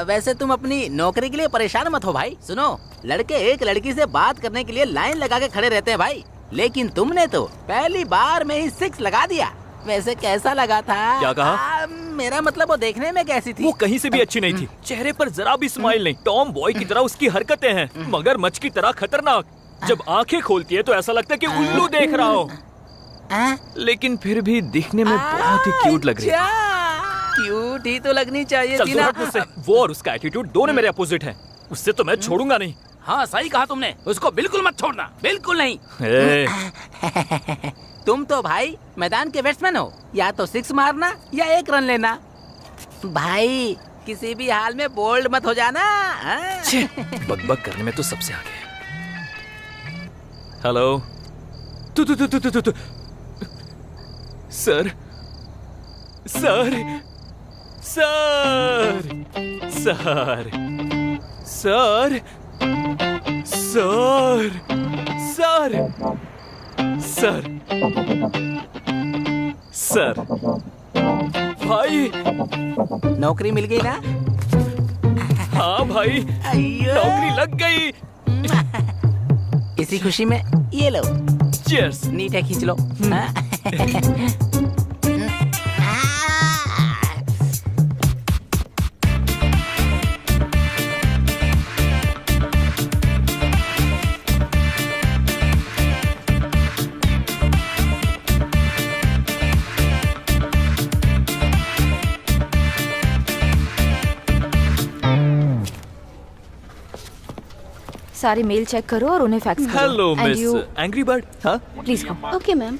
वैसे तुम अपनी नौकरी के लिए परेशान मत हो भाई। सुनो, लड़के एक लड़की से बात करने के लिए लाइन लगा के खड़े रहते हैं भाई, लेकिन तुमने तो पहली बार में ही 6 लगा दिया। वैसे कैसा लगा था? क्या कहा? मेरा मतलब वो देखने में कैसी थी? वो कहीं से भी अच्छी नहीं थी, चेहरे पर जरा भी स्माइल नहीं, टॉम बॉय की तरह उसकी हरकतें हैं, मगरमच्छ की तरह खतरनाक। जब आंखें खोलती है तो ऐसा लगता है कि उल्लू देख रहा हो, लेकिन फिर भी दिखने में बहुत ही क्यूट लग रही है। क्यूट ही तो लगनी चाहिए चल थी दूर ना। हट मुझसे। वो और उसका एटीट्यूड दोनों मेरे अपोजिट हैं, उससे तो मैं छोड़ूंगा नहीं। हाँ, सही कहा तुमने, उसको बिल्कुल मत छोड़ना, बिल्कुल नहीं। तुम तो भाई मैदान के बैट्समैन हो, या तो 6 मारना या 1 रन लेना। भाई किसी भी हाल में बोल्ड मत हो जाना। बकबक करने में तो सबसे आगे है। हेलो, तू sir sir sir sir sir sir sir sir sir भाई, नौकरी मिल गई ना? हाँ भाई, अय्यो। नौकरी लग गई। इसी खुशी में ये लो, चीयर्स। नीचे खींच लो। हाँ? सारे मेल चेक करो और उन्हें फैक्स करो। Hello And miss you- angry bird. हाँ प्लीज कम। Okay ma'am.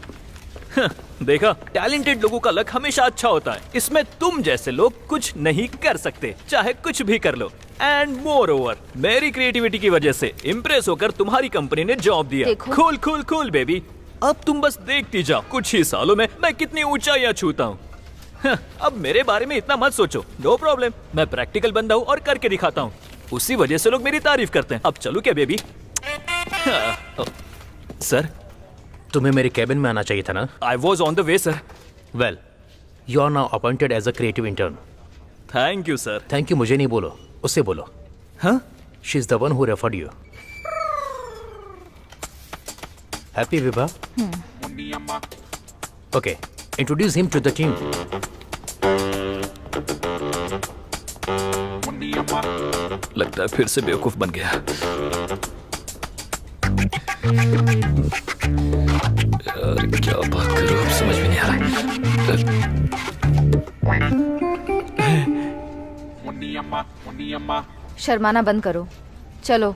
देखा, टैलेंटेड लोगों का लक हमेशा अच्छा होता है। इसमें तुम जैसे लोग कुछ नहीं कर सकते, चाहे कुछ भी कर लो। एंड मोर ओवर, मेरी क्रिएटिविटी की वजह से इम्प्रेस होकर तुम्हारी कंपनी ने जॉब दिया। देखो। Cool cool cool baby. अब तुम बस देखती जाओ, कुछ ही सालों में मैं कितनी ऊंचाइयां छूता हूँ। अब मेरे बारे में इतना मत सोचो, नो प्रॉब्लम। मैं प्रैक्टिकल बंदा हूँ और करके दिखाता हूँ। उसी वजह से लोग मेरी तारीफ करते हैं। अब चलो क्या बेबी? सर, तुम्हें मेरे कैबिन में आना चाहिए था ना। I was on the way sir. Well, you are now appointed as a creative intern. Thank you sir. Thank you मुझे नहीं बोलो, उससे बोलो। हाँ? She is the one who referred you. Happy Vibha. Okay, introduce him to the team. लगता है फिर से बेवकूफ बन गया। यार क्या बात करूं, अब समझ में नहीं आ रहा। शर्माना बंद करो, चलो।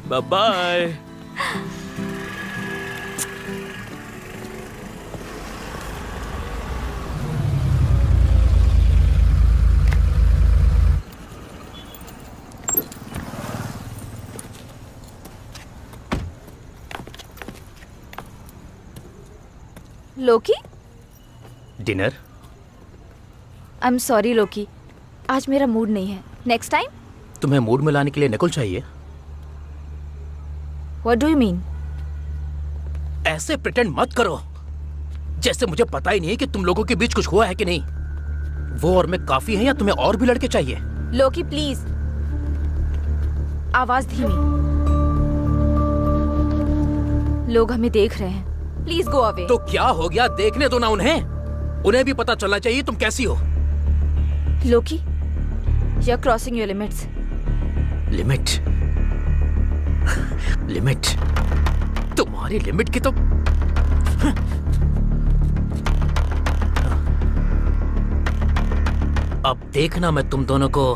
Bye bye. Loki, dinner. I am sorry Loki, आज मेरा मूड नहीं है। Next time. तुम्हें मूड में लाने के लिए नकुल चाहिए? What do you mean? ऐसे प्रिटेंड मत करो जैसे मुझे पता ही नहीं है कि तुम लोगों के बीच कुछ हुआ है कि नहीं। वो और मैं काफी हैं या तुम्हें और भी लड़के चाहिए? लोकी प्लीज, आवाज धीमी। लोग हमें देख रहे हैं, प्लीज गो अवे। तो क्या हो गया, देखने दो ना उन्हें भी पता चलना चाहिए तुम कैसी हो। Loki, you are crossing your limits. Limit? Limit? तुम्हारी लिमिट की तो अब देखना मैं तुम दोनों को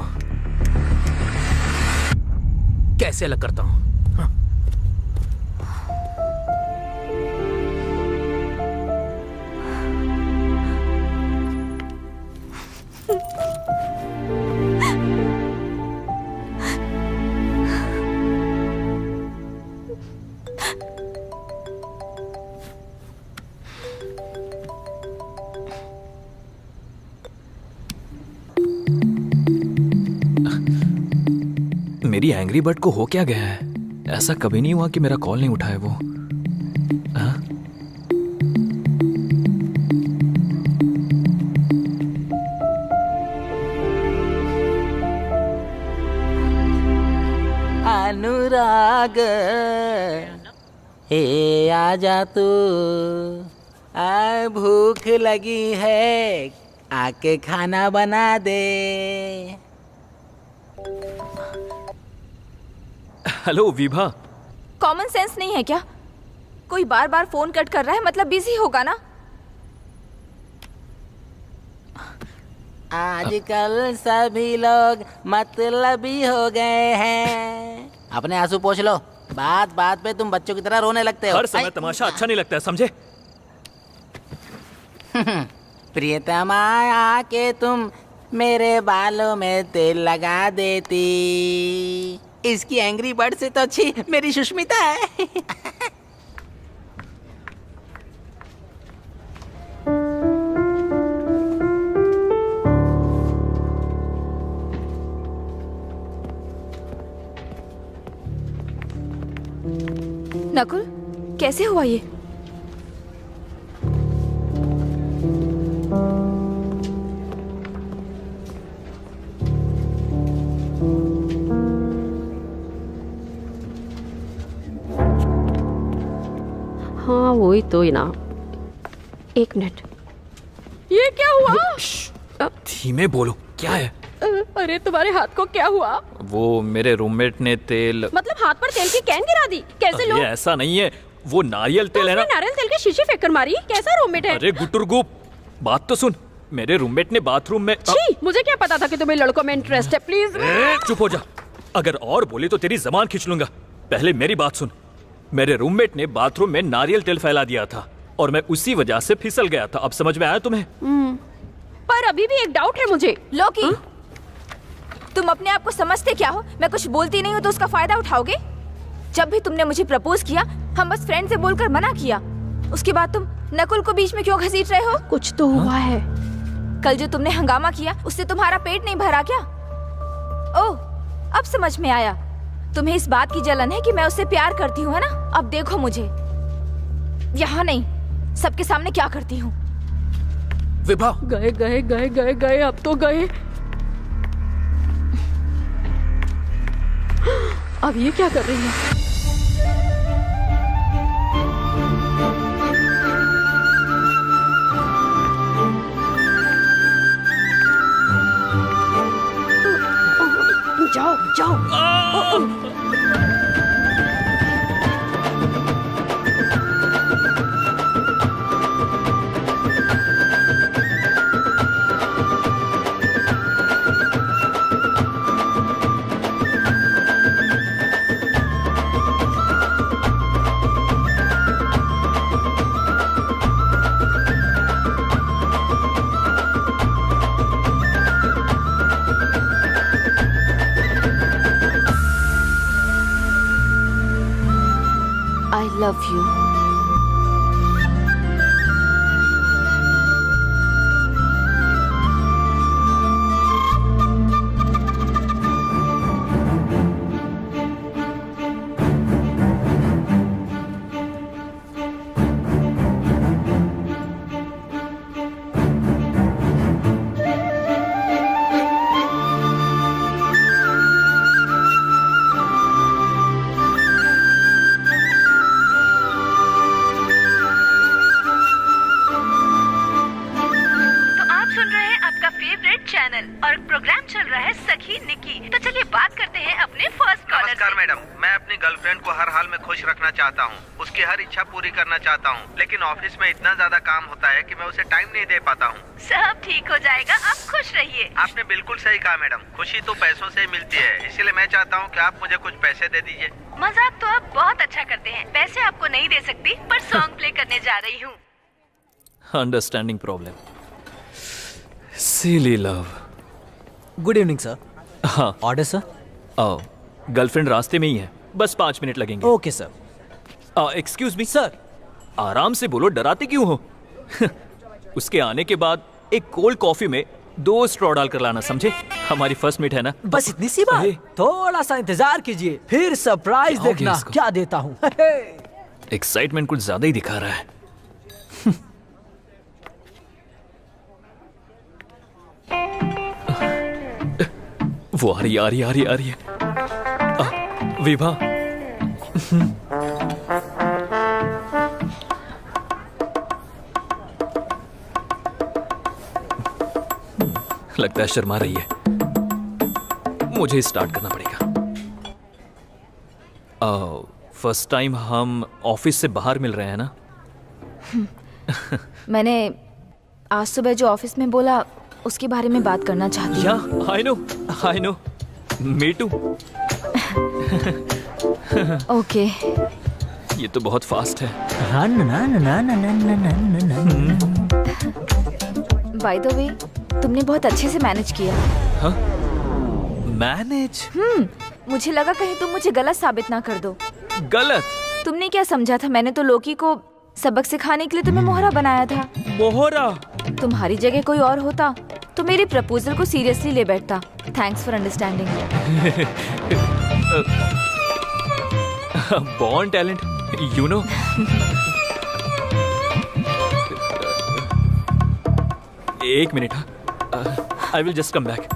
कैसे अलग करता हूं। मेरी एंग्री बर्ड को हो क्या गया है? ऐसा कभी नहीं हुआ कि मेरा कॉल नहीं उठाया वो। हाँ? अनुराग हे आजा तू, आ भूख लगी है, आके खाना बना दे। हेलो विभा। कॉमन सेंस नहीं है क्या? कोई बार बार फोन कट कर रहा है, मतलब बिजी होगा ना। आजकल सभी लोग मतलबी हो गए हैं। अपने आंसू पोंछ लो, बात बात पे तुम बच्चों की तरह रोने लगते हो। हर समय तमाशा अच्छा नहीं लगता है, समझे? प्रियतमा, आके तुम मेरे बालों में तेल लगा देती। इसकी एंग्री बर्ड से तो अच्छी मेरी सुष्मिता है। नकुल, कैसे हुआ ये? कोई तो इनाम। 1 मिनट, ये क्या हुआ? धीमे बोलो, क्या है? अरे तुम्हारे हाथ को क्या हुआ? वो मेरे रूममेट ने तेल, मतलब हाथ पर तेल की कैन गिरा दी? कैसे अरे लोग? ऐसा नहीं है, वो नारियल तेल है ना। नारियल तेल की शीशी फेंक कर मारी? कैसा रूममेट है? अरे गुटुरगुप, बात तो सुन। मेरे रूममेट ने बाथरूम में छी, मुझे क्या पता था कि तुम्हें लड़कों में इंटरेस्ट है। प्लीज चुप हो जा, अगर और बोली तो तेरी जबान खींच लूंगा। पहले मेरी बात सुन। मेरे रूममेट ने बाथरूम में नारियल तेल फैला दिया था और मैं उसी वजह से फिसल गया था। अब समझ में आया तुम्हें? पर अभी भी एक डाउट है मुझे। लोकी, तुम अपने आप को समझते क्या हो? मैं कुछ बोलती नहीं हूँ तो उसका फायदा उठाओगे? जब भी तुमने मुझे प्रपोज किया, हम बस फ्रेंड से बोलकर मना किया। उसके बाद तुम नकुल को बीच में क्यों घसीट रहे हो? कुछ तो हुआ है। कल जो तुमने हंगामा किया, उससे तुम्हारा पेट नहीं भरा क्या? ओह, अब समझ में आया। तुम्हें इस बात की जलन है कि मैं उससे प्यार करती हूँ, है ना? अब देखो मुझे, यहाँ नहीं, सबके सामने क्या करती हूँ। विभा, गए गए गए गए गए, अब तो गए। अब ये क्या कर रही है? जाओ जाओ। I love you. और प्रोग्राम चल रहा है सखी निकी। तो चलिए बात करते हैं अपने फर्स्ट कॉलर से। नमस्कार मैडम, मैं अपनी गर्लफ्रेंड को हर हाल में खुश रखना चाहता हूँ, उसकी हर इच्छा पूरी करना चाहता हूँ, लेकिन ऑफिस में इतना ज्यादा काम होता है कि मैं उसे टाइम नहीं दे पाता हूँ। सब ठीक हो जाएगा, आप खुश रहिए। आपने बिल्कुल सही कहा मैडम, खुशी तो पैसों से ही मिलती है, इसीलिए मैं चाहता हूँ कि आप मुझे कुछ पैसे दे दीजिए। मजाक तो आप बहुत अच्छा करते हैं, पैसे आपको नहीं दे सकती, पर सॉन्ग प्ले करने जा रही हूँ। अंडरस्टैंडिंग प्रॉब्लम, सिली लव। Good evening sir. हाँ, ऑर्डर सर। आओ, गर्लफ्रेंड रास्ते में ही है, बस 5 मिनट लगेंगे। Okay sir. Excuse me sir. आराम से बोलो, डराते क्यों हो? उसके आने के बाद एक कोल्ड कॉफी में 2 स्ट्रॉ डाल कर लाना, समझे? हमारी फर्स्ट मीट है ना। बस इतनी सी बात, थोड़ा सा इंतजार कीजिए, फिर सरप्राइज क्या हो गया देखना इसको? क्या देता हूँ। एक्साइटमेंट कुछ ज्यादा ही दिखा रहा है। वो आ रही है। विभा, लगता है शर्मा रही है, मुझे स्टार्ट करना पड़ेगा। फर्स्ट टाइम हम ऑफिस से बाहर मिल रहे हैं ना। मैंने आज सुबह जो ऑफिस में बोला उसके बारे में बात करना चाहती हूँ। या I know me too. Okay. ये तो बहुत फास्ट है। बाय द वे, तुमने बहुत अच्छे से मैनेज किया। हाँ? मैनेज? मुझे लगा कहीं तुम मुझे गलत साबित ना कर दो। गलत? तुमने क्या समझा था? मैंने तो लोकी को सबक सिखाने के लिए तुम्हें मोहरा बनाया था। मोहरा? तुम्हारी जगह कोई और होता तो मेरे प्रपोजल को सीरियसली ले बैठता। Thanks for understanding. Born talent, you know. एक minute, I will just come back.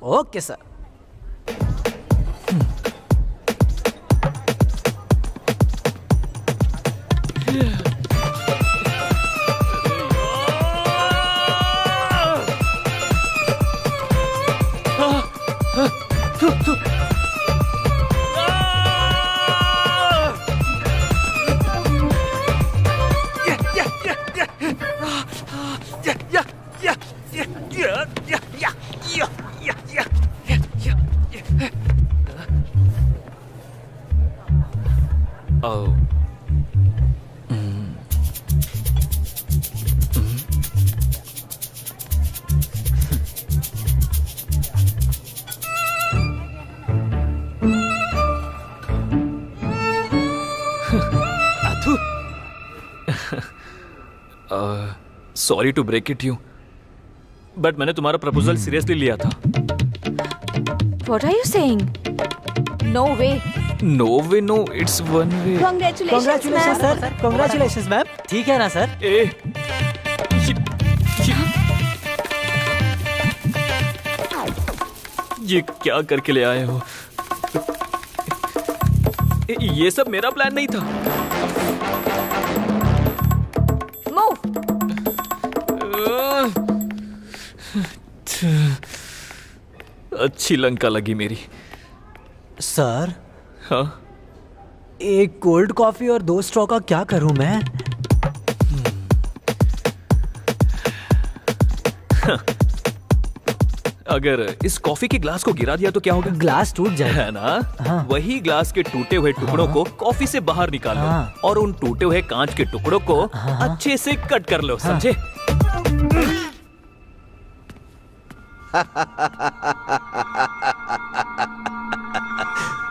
Okay sir. Sorry to break it you, but मैंने तुम्हारा प्रपोजल सीरियसली लिया था। What are you saying? No way. No way no, it's one way. Congratulation sir, congratulation ma'am. ठीक है ना sir? ये क्या करके ले आए हो? ये सब मेरा प्लान नहीं था। Move. अच्छी लंका लगी मेरी। सर, हाँ? एक कोल्ड कॉफी और 2 स्ट्रॉ का क्या करूं मैं? अगर इस कॉफी के ग्लास को गिरा दिया तो क्या होगा? ग्लास टूट जाएगा है ना? हाँ। वही ग्लास के टूटे हुए टुकड़ों को कॉफी से बाहर निकाल लो, हाँ। और उन टूटे हुए कांच के टुकड़ों को अच्छे से कट कर लो, समझे?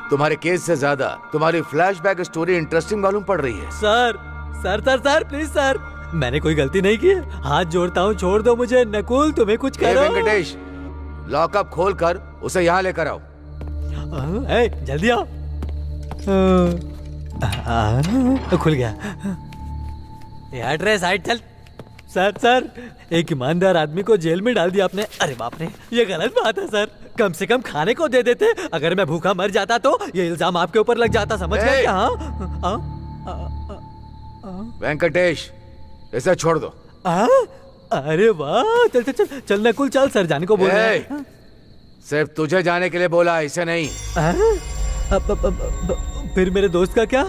तुम्हारे केस से ज्यादा तुम्हारी फ्लैशबैक स्टोरी इंटरेस्टिंग मालूम पड़ रही है। Sir, sir sir sir please sir, मैंने कोई गलती नहीं की है। हाथ जोड़ता हूँ, छोड़ दो मुझे। नकुल, तुम्हें कुछ ए करो। वेंकटेश, लॉकअप खोल कर उसे यहाँ लेकर आओ। जल्दी आओ। खुल गया। एड्रेस साइड चल। सर सर, एक ईमानदार आदमी को जेल में डाल दिया आपने। अरे बाप रे, ये गलत बात है सर। कम से कम खाने को दे देते। अगर मैं भूखा मर जाता तो ये इल्जाम आपके ऊपर लग जाता, समझ गए क्या? हाँ? वेंकटेश, इसे छोड़ दो। अरे वाह, चल चल चल चल नकुल, चल सर जाने को बोल रहे हैं। सिर्फ तुझे जाने के लिए बोला, इसे नहीं। फिर मेरे दोस्त का क्या?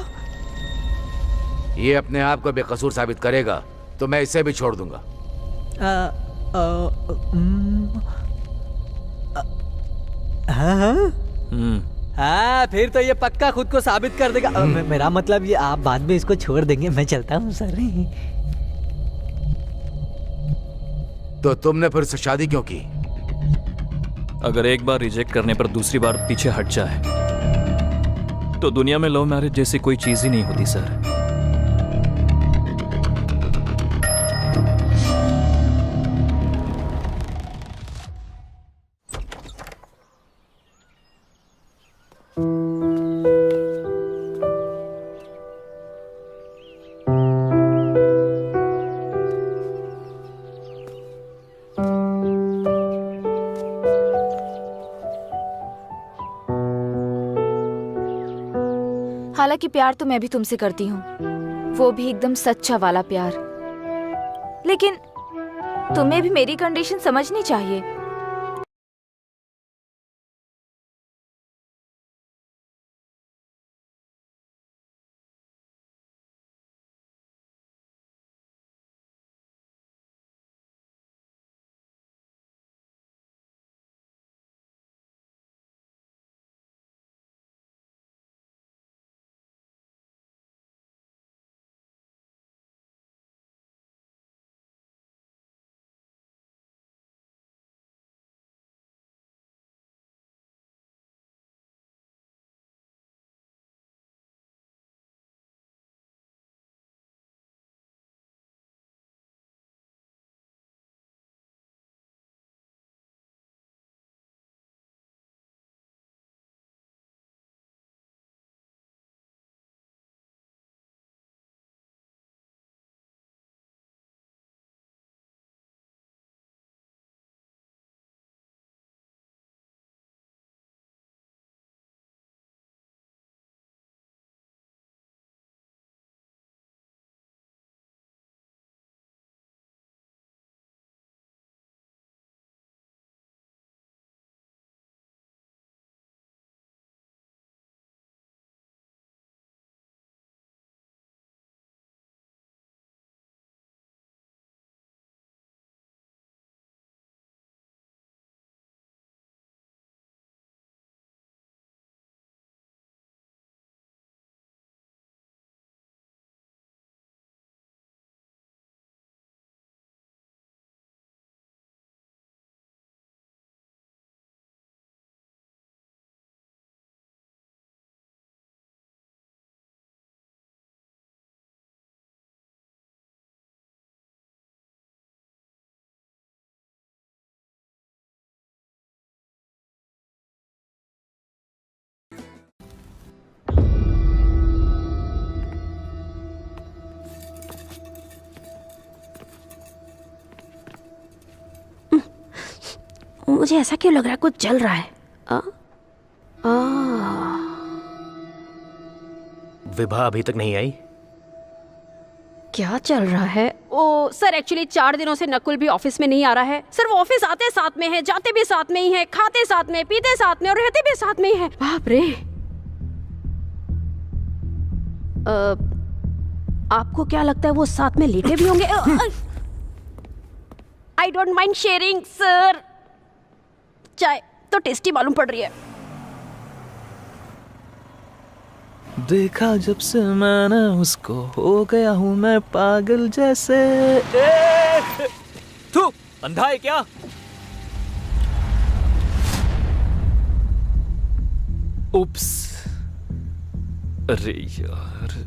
ये अपने आप को बेकसूर साबित करेगा तो मैं इसे भी छोड़ दूंगा। हाँ, फिर तो ये पक्का खुद को साबित कर देगा। मेरा मतलब ये, आप बाद में इसको छोड़ देंगे। मैं चलता हूँ सर। तो तुमने फिर से शादी क्यों की? अगर एक बार रिजेक्ट करने पर दूसरी बार पीछे हट जाए तो दुनिया में लव मैरिज जैसी कोई चीज ही नहीं होती सर। हालांकि प्यार तो मैं भी तुमसे करती हूँ, वो भी एकदम सच्चा वाला प्यार। लेकिन तुम्हें भी मेरी कंडीशन समझनी चाहिए। मुझे ऐसा क्यों लग रहा है कुछ चल रहा है? विभा अभी तक नहीं आई? क्या चल रहा है? ओ सर, एक्चुअली 4 दिनों से नकुल भी ऑफिस में नहीं आ रहा है सर। वो ऑफिस आते साथ में है, जाते भी साथ में ही है, खाते साथ में, पीते साथ में और रहते भी साथ में ही है। बाप रे। आपको क्या लगता है वो साथ में लेटे भी होंगे? I don't mind sharing sir. चाय तो टेस्टी मालूम पड़ रही है। देखा जब से मैंने उसको, हो गया हूँ मैं पागल जैसे। तू अंधा है क्या? उप्स, अरे यार।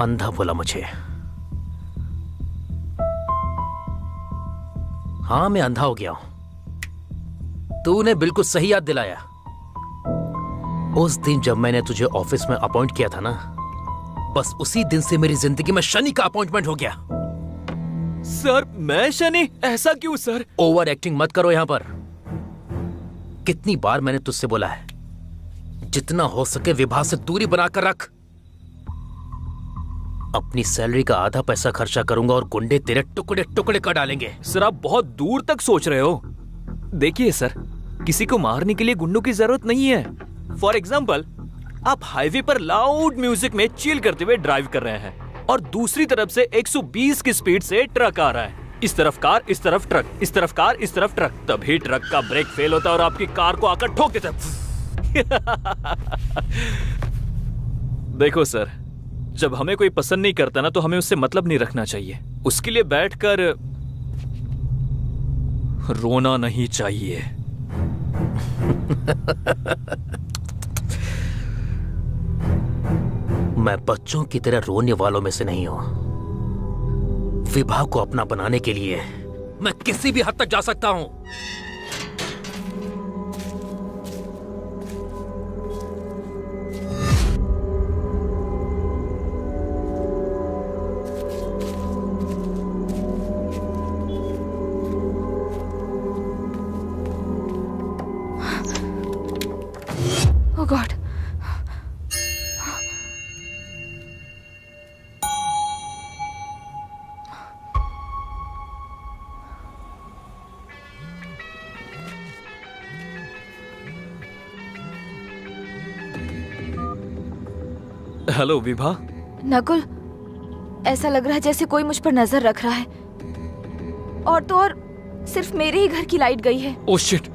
अंधा बोला मुझे। हाँ, मैं अंधा हो गया हूं। तूने बिल्कुल सही याद दिलाया। उस दिन जब मैंने तुझे ऑफिस में अपॉइंट किया था ना, बस उसी दिन से मेरी जिंदगी में शनि का अपॉइंटमेंट हो गया। सर, मैं शनि? ऐसा क्यों सर? ओवर एक्टिंग मत करो यहां पर। कितनी बार मैंने तुझसे बोला है, जितना हो सके विभा से दूरी बनाकर रख। अपनी सैलरी का आधा पैसा खर्चा करूंगा और गुंडे तेरे टुकड़े टुकड़े कर डालेंगे। सर, आप बहुत दूर तक सोच रहे हो। देखिए सर, किसी को मारने के लिए गुंडों की जरूरत नहीं है। फॉर एग्जाम्पल, आप हाईवे पर लाउड म्यूजिक में चिल करते हुए ड्राइव कर रहे हैं और दूसरी तरफ से 120 की स्पीड से ट्रक आ रहा है। इस तरफ कार, इस तरफ ट्रक, इस तरफ कार, इस तरफ ट्रक। तभी ट्रक का ब्रेक फेल होता है और आपकी कार को आकर ठोक देता है। देखो सर, जब हमें कोई पसंद नहीं करता ना, तो हमें उससे मतलब नहीं रखना चाहिए। उसके लिए बैठकर रोना नहीं चाहिए। मैं बच्चों की तरह रोने वालों में से नहीं हूं। विभा को अपना बनाने के लिए मैं किसी भी हद तक जा सकता हूं। Oh God. Hello Vibha. Nakul, ऐसा लग रहा है जैसे कोई मुझ पर नजर रख रहा है। और तो और सिर्फ मेरे ही घर की लाइट गई है। ओह शिट,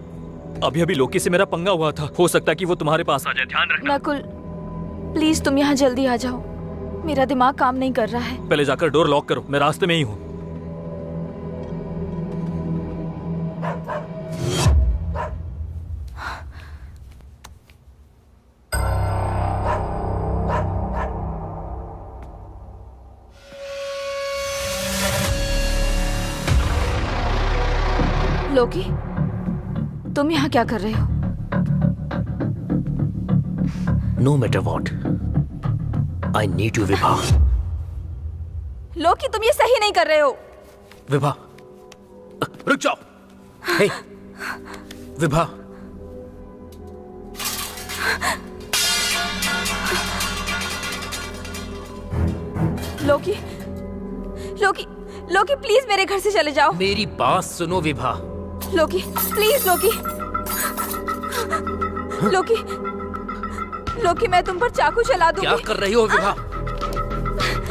अभी अभी लोकी से मेरा पंगा हुआ था। हो सकता है कि वो तुम्हारे पास आ जाए, ध्यान रखना। नकुल, प्लीज तुम यहाँ जल्दी आ जाओ। मेरा दिमाग काम नहीं कर रहा है। पहले जाकर डोर लॉक करो, मैं रास्ते में ही हूँ। लोकी, तुम यहाँ क्या कर रहे हो? No matter what, I need you Vibha. Loki, तुम ये सही नहीं कर रहे हो। विभा, रुक जाओ। हे, विभा। लोकी, लोकी, लोकी, प्लीज मेरे घर से चले जाओ। मेरी बात सुनो विभा। लोकी, प्लीज लोकी। लोकी, लोकी, मैं तुम पर चाकू चला दूंगी। क्या कर रही हो विभा?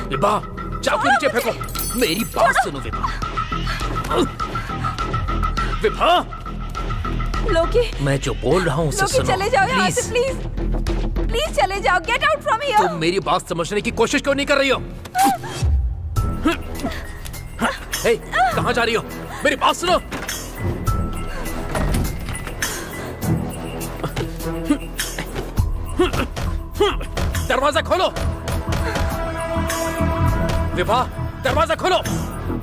विभा, चाकू नीचे फेंको। मेरी बात सुनो विभा। विभा, लोकी, मैं जो बोल रहा हूँ उसे लोकी, सुनो। चले जाओ यहाँ से, प्लीज। प्लीज चले जाओ, गेट आउट फ्रॉम हियर। तुम मेरी बात समझने की कोशिश क्यों नहीं कर रही हो? हे, कहाँ जा रही हो? मेरी बात सुनो। दरवाजा खोलो। विभा, दरवाजा खोलो।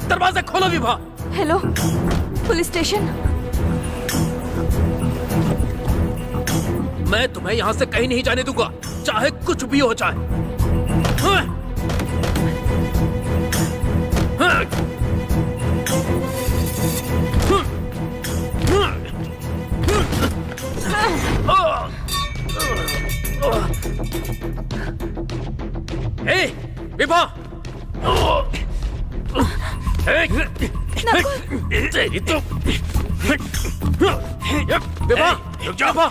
दरवाजा खोलो विभा। Hello, police station. मैं तुम्हें यहाँ से कहीं नहीं जाने दूंगा, चाहे कुछ भी हो जाए। तेरी तो विभा, रुक जा विभा।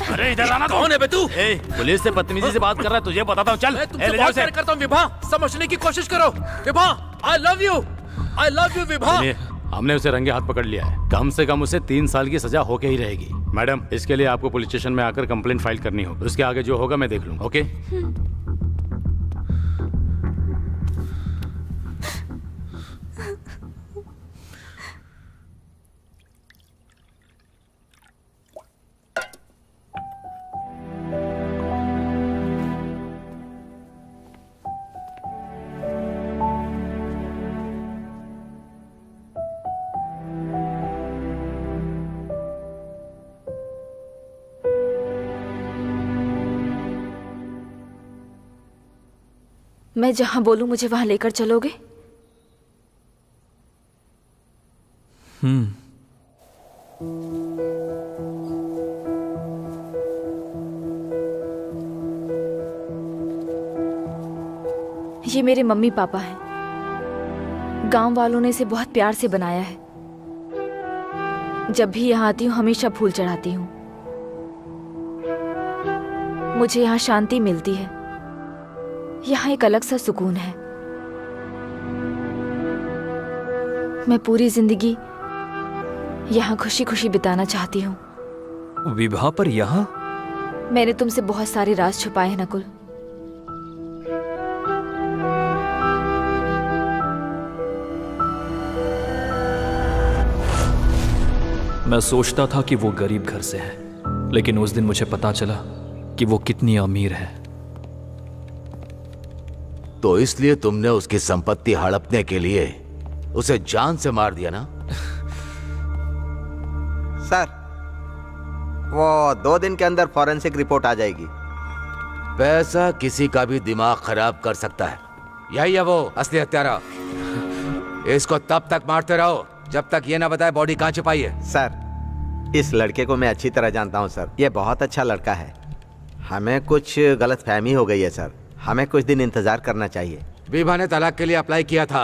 अरे इधर आना। कौन है बे तू? पुलिस से बदतमीजी से बात कर रहा है, तुझे बताता हूँ। चल मैं ले तुमसे जाओ बहुत उसे। प्यार करता हूँ विभा, समझने की कोशिश करो Vibha. I love you Vibha. सुनिए, हमने उसे रंगे हाथ पकड़ लिया है। कम से कम उसे 3 साल की सजा होके ही रहेगी। मैडम, इसके लिए आपको पुलिस स्टेशन में आकर कंप्लेंट फाइल करनी होगी। उसके आगे जो होगा मैं देख लूंगा। ओके? मैं जहां बोलूं मुझे वहां लेकर चलोगे? ये मेरे मम्मी पापा हैं। गांव वालों ने इसे बहुत प्यार से बनाया है। जब भी यहाँ आती हूँ हमेशा फूल चढ़ाती हूँ। मुझे यहाँ शांति मिलती है। यहाँ एक अलग सा सुकून है। मैं पूरी जिंदगी यहाँ खुशी खुशी बिताना चाहती हूँ। विभा, पर यहाँ मैंने तुमसे बहुत सारे राज छुपाए हैं नकुल। मैं सोचता था कि वो गरीब घर से है, लेकिन उस दिन मुझे पता चला कि वो कितनी अमीर है। तो इसलिए तुमने उसकी संपत्ति हड़पने के लिए उसे जान से मार दिया ना? सर, वो 2 दिन के अंदर फॉरेंसिक रिपोर्ट आ जाएगी। पैसा किसी का भी दिमाग खराब कर सकता है। यही है वो असली हत्यारा। इसको तब तक मारते रहो जब तक ये ना बताए बॉडी कहाँ छिपाई है। सर, इस लड़के को मैं अच्छी तरह जानता हूँ सर। ये बहुत अच्छा लड़का है। हमें कुछ गलतफहमी हो गई है सर। हमें कुछ दिन इंतजार करना चाहिए। विभा ने तलाक के लिए अप्लाई किया था।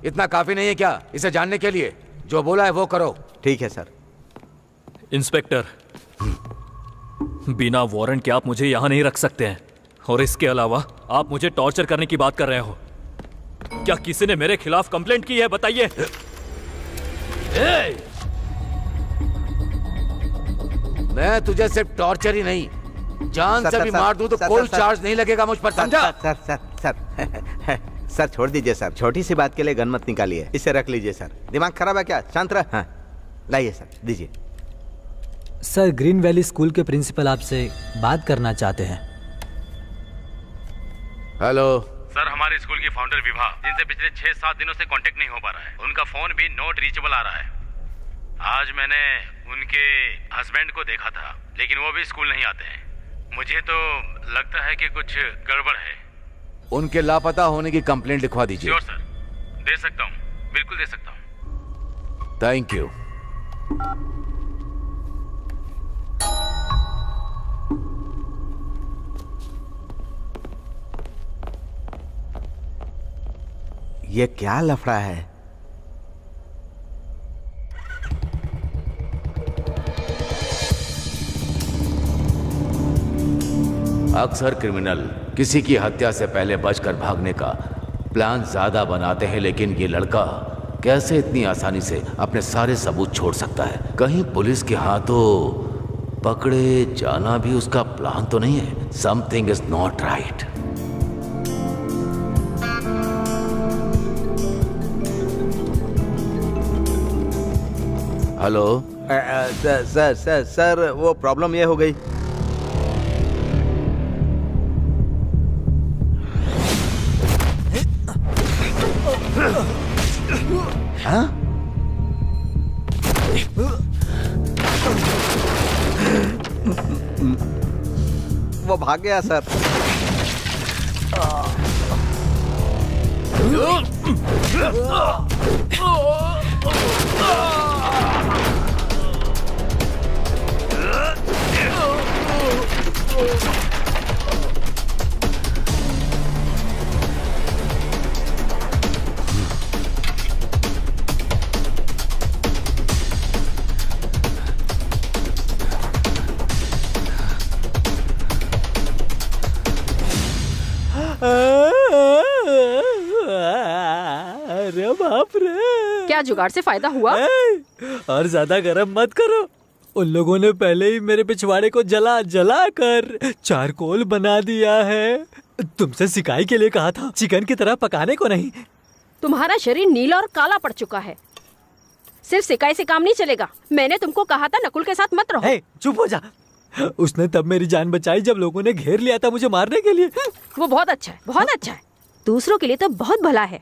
इतना काफी नहीं है क्या इसे जानने के लिए? जो बोला है वो करो। ठीक है सर। इंस्पेक्टर, बिना वारंट के आप मुझे यहाँ नहीं रख सकते हैं। और इसके अलावा आप मुझे टॉर्चर करने की बात कर रहे हो। क्या किसी ने मेरे खिलाफ कंप्लेंट की है? बताइए। मैं तुझे सिर्फ टॉर्चर ही नहीं, जान से भी मार दूं तो कोई चार्ज नहीं लगेगा मुझ पर, समझा? सर सर सर सर छोड़ दीजिए सर। छोटी सी बात के लिए गन मत निकालिए। इसे रख लीजिए सर। दिमाग खराब है क्या? शांत रह। हाँ, लाइए सर, दीजिए। सर, ग्रीन वैली स्कूल के प्रिंसिपल आपसे बात करना चाहते हैं। हेलो सर, हमारे स्कूल की फाउंडर विभा, जिनसे पिछले 6-7 दिनों से कांटेक्ट नहीं हो पा रहा है, उनका फोन भी नॉट रीचेबल आ रहा है। आज मैंने उनके हस्बैंड को देखा था, लेकिन वो भी स्कूल नहीं आते हैं। मुझे तो लगता है कि कुछ गड़बड़ है। उनके लापता होने की कंप्लेंट लिखवा दीजिए। श्योर सर, दे सकता हूँ, बिल्कुल दे सकता हूँ। Thank you. ये क्या लफड़ा है? अक्सर क्रिमिनल किसी की हत्या से पहले बचकर भागने का प्लान ज्यादा बनाते हैं, लेकिन ये लड़का कैसे इतनी आसानी से अपने सारे सबूत छोड़ सकता है? कहीं पुलिस के हाथों पकड़े जाना भी उसका प्लान तो नहीं है? Something is not right. Hello sir sir sir, वो प्रॉब्लम ये हो गई। हाँ? वो भाग गया सर। क्या जुगाड़ से फायदा हुआ? और ज्यादा गरम मत करो। उन लोगों ने पहले ही मेरे पिछवाड़े को जला जला कर चारकोल बना दिया है। तुमसे सिकाई के लिए कहा था, चिकन की तरह पकाने को नहीं। तुम्हारा शरीर नीला और काला पड़ चुका है। सिर्फ सिकाई से काम नहीं चलेगा। मैंने तुमको कहा था नकुल के साथ मत रहो। हे, चुप हो जा। उसने तब मेरी जान बचाई जब लोगों ने घेर लिया था मुझे मारने के लिए। वो बहुत अच्छा है, बहुत अच्छा है। दूसरों के लिए तो बहुत भला है,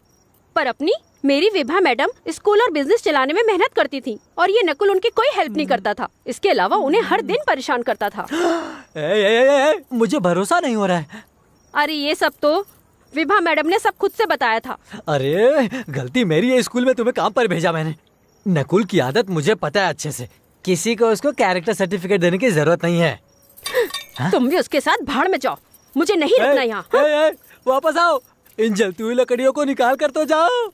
पर अपनी मेरी विभा मैडम स्कूल और बिजनेस चलाने में मेहनत करती थी और ये नकुल उनकी कोई हेल्प नहीं करता था। इसके अलावा उन्हें हर दिन परेशान करता था। मुझे भरोसा नहीं हो रहा है। अरे ये सब तो विभा मैडम ने सब खुद से बताया था। अरे गलती मेरी है, स्कूल में तुम्हें काम पर भेजा मैंने। नकुल की आदत मुझे पता है अच्छे से। किसी को उसको कैरेक्टर सर्टिफिकेट देने की जरूरत नहीं है। तुम भी उसके साथ भाड़ में जाओ, मुझे नहीं रुकना यहाँ। वापस आओ, इन जलती हुई लकड़ियों को निकाल कर तो जाओ।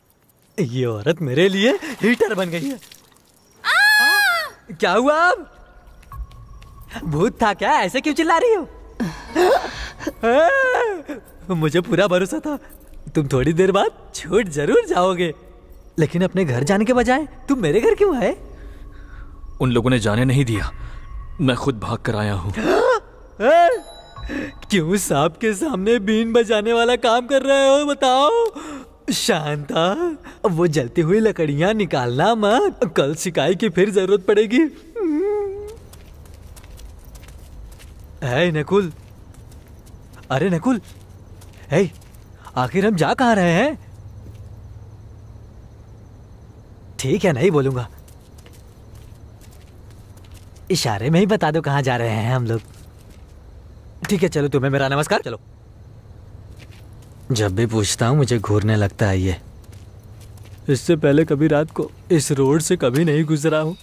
ये औरत मेरे लिए हीटर बन गई है। क्या हुआ अब? भूत था क्या? ऐसे क्यों चिल्ला रही हो? मुझे पूरा भरोसा था तुम थोड़ी देर बाद छूट जरूर जाओगे, लेकिन अपने घर जाने के बजाय तुम मेरे घर क्यों आए? उन लोगों ने जाने नहीं दिया, मैं खुद भाग कर आया हूँ। क्यों सांप के सामने बीन बजाने वाला काम कर रहे हो बताओ? शांता, वो जलती हुई लकड़ियां निकालना मत, कल सिकाई की फिर जरूरत पड़ेगी। है नकुल, अरे नकुल, हे, आखिर हम जा कहाँ रहे हैं? ठीक है, नहीं बोलूंगा, इशारे में ही बता दो कहाँ जा रहे हैं हम लोग। ठीक है, चलो, तुम्हें मेरा नमस्कार। चलो। जब भी पूछता हूँ मुझे घूरने लगता है ये। इससे पहले कभी रात को इस रोड से कभी नहीं गुजरा हूँ।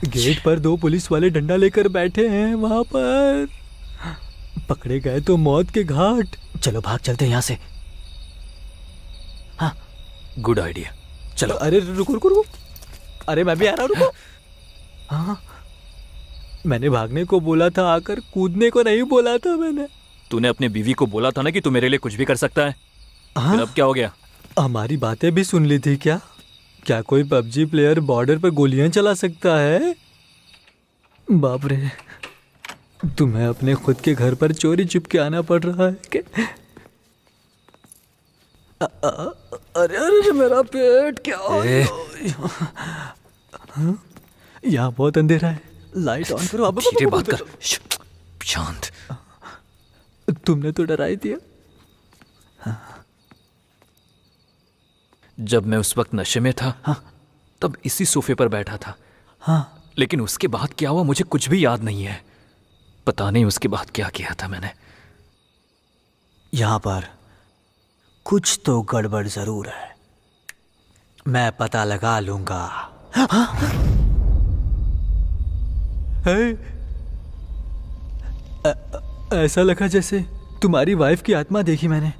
गेट पर 2 पुलिस वाले डंडा लेकर बैठे हैं। वहां पर पकड़े गए तो मौत के घाट। चलो भाग चलते हैं यहाँ से। हाँ, गुड आइडिया, चलो। अरे रुको रुको रुको, अरे मैं भी आ रहा हूँ, रुको। हाँ, मैंने भागने को बोला था, आकर कूदने को नहीं बोला था मैंने। तूने अपनी बीवी को बोला था ना कि तू मेरे लिए कुछ भी कर सकता है। फिर अब क्या हो गया? हमारी बातें भी सुन ली थी क्या? क्या कोई पबजी प्लेयर बॉर्डर पर गोलियां चला सकता है? बाप रे, तुम्हें अपने खुद के घर पर चोरी छुप के आना पड़ रहा है क्या? अरे अरे मेरा पेट क्या? यहाँ बहुत अंधेरा है, लाइट ऑन करो। अब धीरे बात कर, शांत। तुमने तो डरा ही दिया। जब मैं उस वक्त नशे में था, हाँ, तब इसी सोफे पर बैठा था। हाँ, लेकिन उसके बाद क्या हुआ मुझे कुछ भी याद नहीं है। पता नहीं उसके बाद क्या किया था मैंने। यहाँ पर कुछ तो गड़बड़ जरूर है, मैं पता लगा लूंगा। हाँ? ऐसा लगा जैसे तुम्हारी वाइफ की आत्मा देखी मैंने।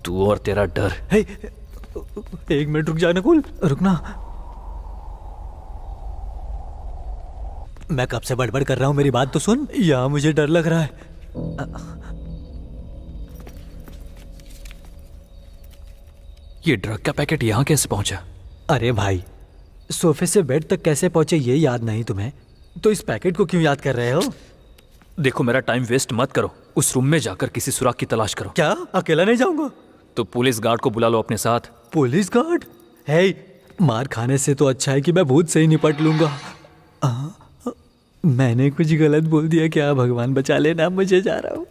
तू और तेरा डर। एक मिनट रुक जा नकुल, रुकना। मैं कब से बड़बड़ कर रहा हूं, मेरी बात तो सुन। यहाँ मुझे डर लग रहा है। ये ड्रग का पैकेट यहाँ कैसे पहुंचा? अरे भाई, सोफे से बेड तक कैसे पहुंचे ये याद नहीं तुम्हें, तो इस पैकेट को क्यों याद कर रहे हो? देखो, मेरा टाइम वेस्ट मत करो, उस रूम में जाकर किसी सुराग की तलाश करो। क्या अकेला नहीं जाऊंगा? तो पुलिस गार्ड को बुला लो अपने साथ। Police guard? है, मार खाने से तो अच्छा है कि मैं भूत से ही निपट लूंगा। मैंने कुछ गलत बोल दिया क्या? भगवान बचा लेना, मुझे जा रहा हूं।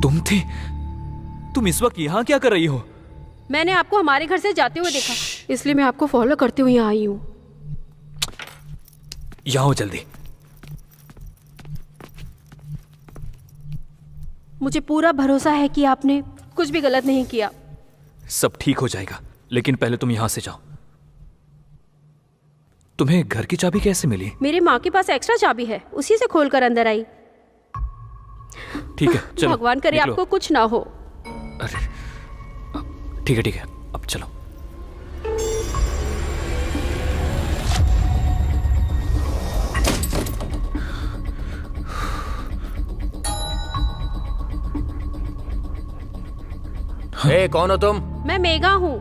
तुम थे? तुम इस वक्त यहाँ क्या कर रही हो? मैंने आपको हमारे घर से जाते हुए देखा, इसलिए मैं आपको फॉलो करते हुए यहाँ आई हूँ। यहाँ हो जल्दी। मुझे पूरा भरोसा है कि आपने कुछ भी गलत नहीं किया। सब ठीक हो जाएगा, लेकिन पहले तुम यहाँ से जाओ। तुम्हें घर की चाबी कैसे मिली? मेरी माँ के पास एक्स्ट्रा चाबी है, उसी से खोलकर अंदर आई। ठीक है, चलो। भगवान करे निकलो। आपको कुछ ना हो। अरे ठीक है, अब चलो। ए, कौन हो तुम? मैं मेघा हूँ।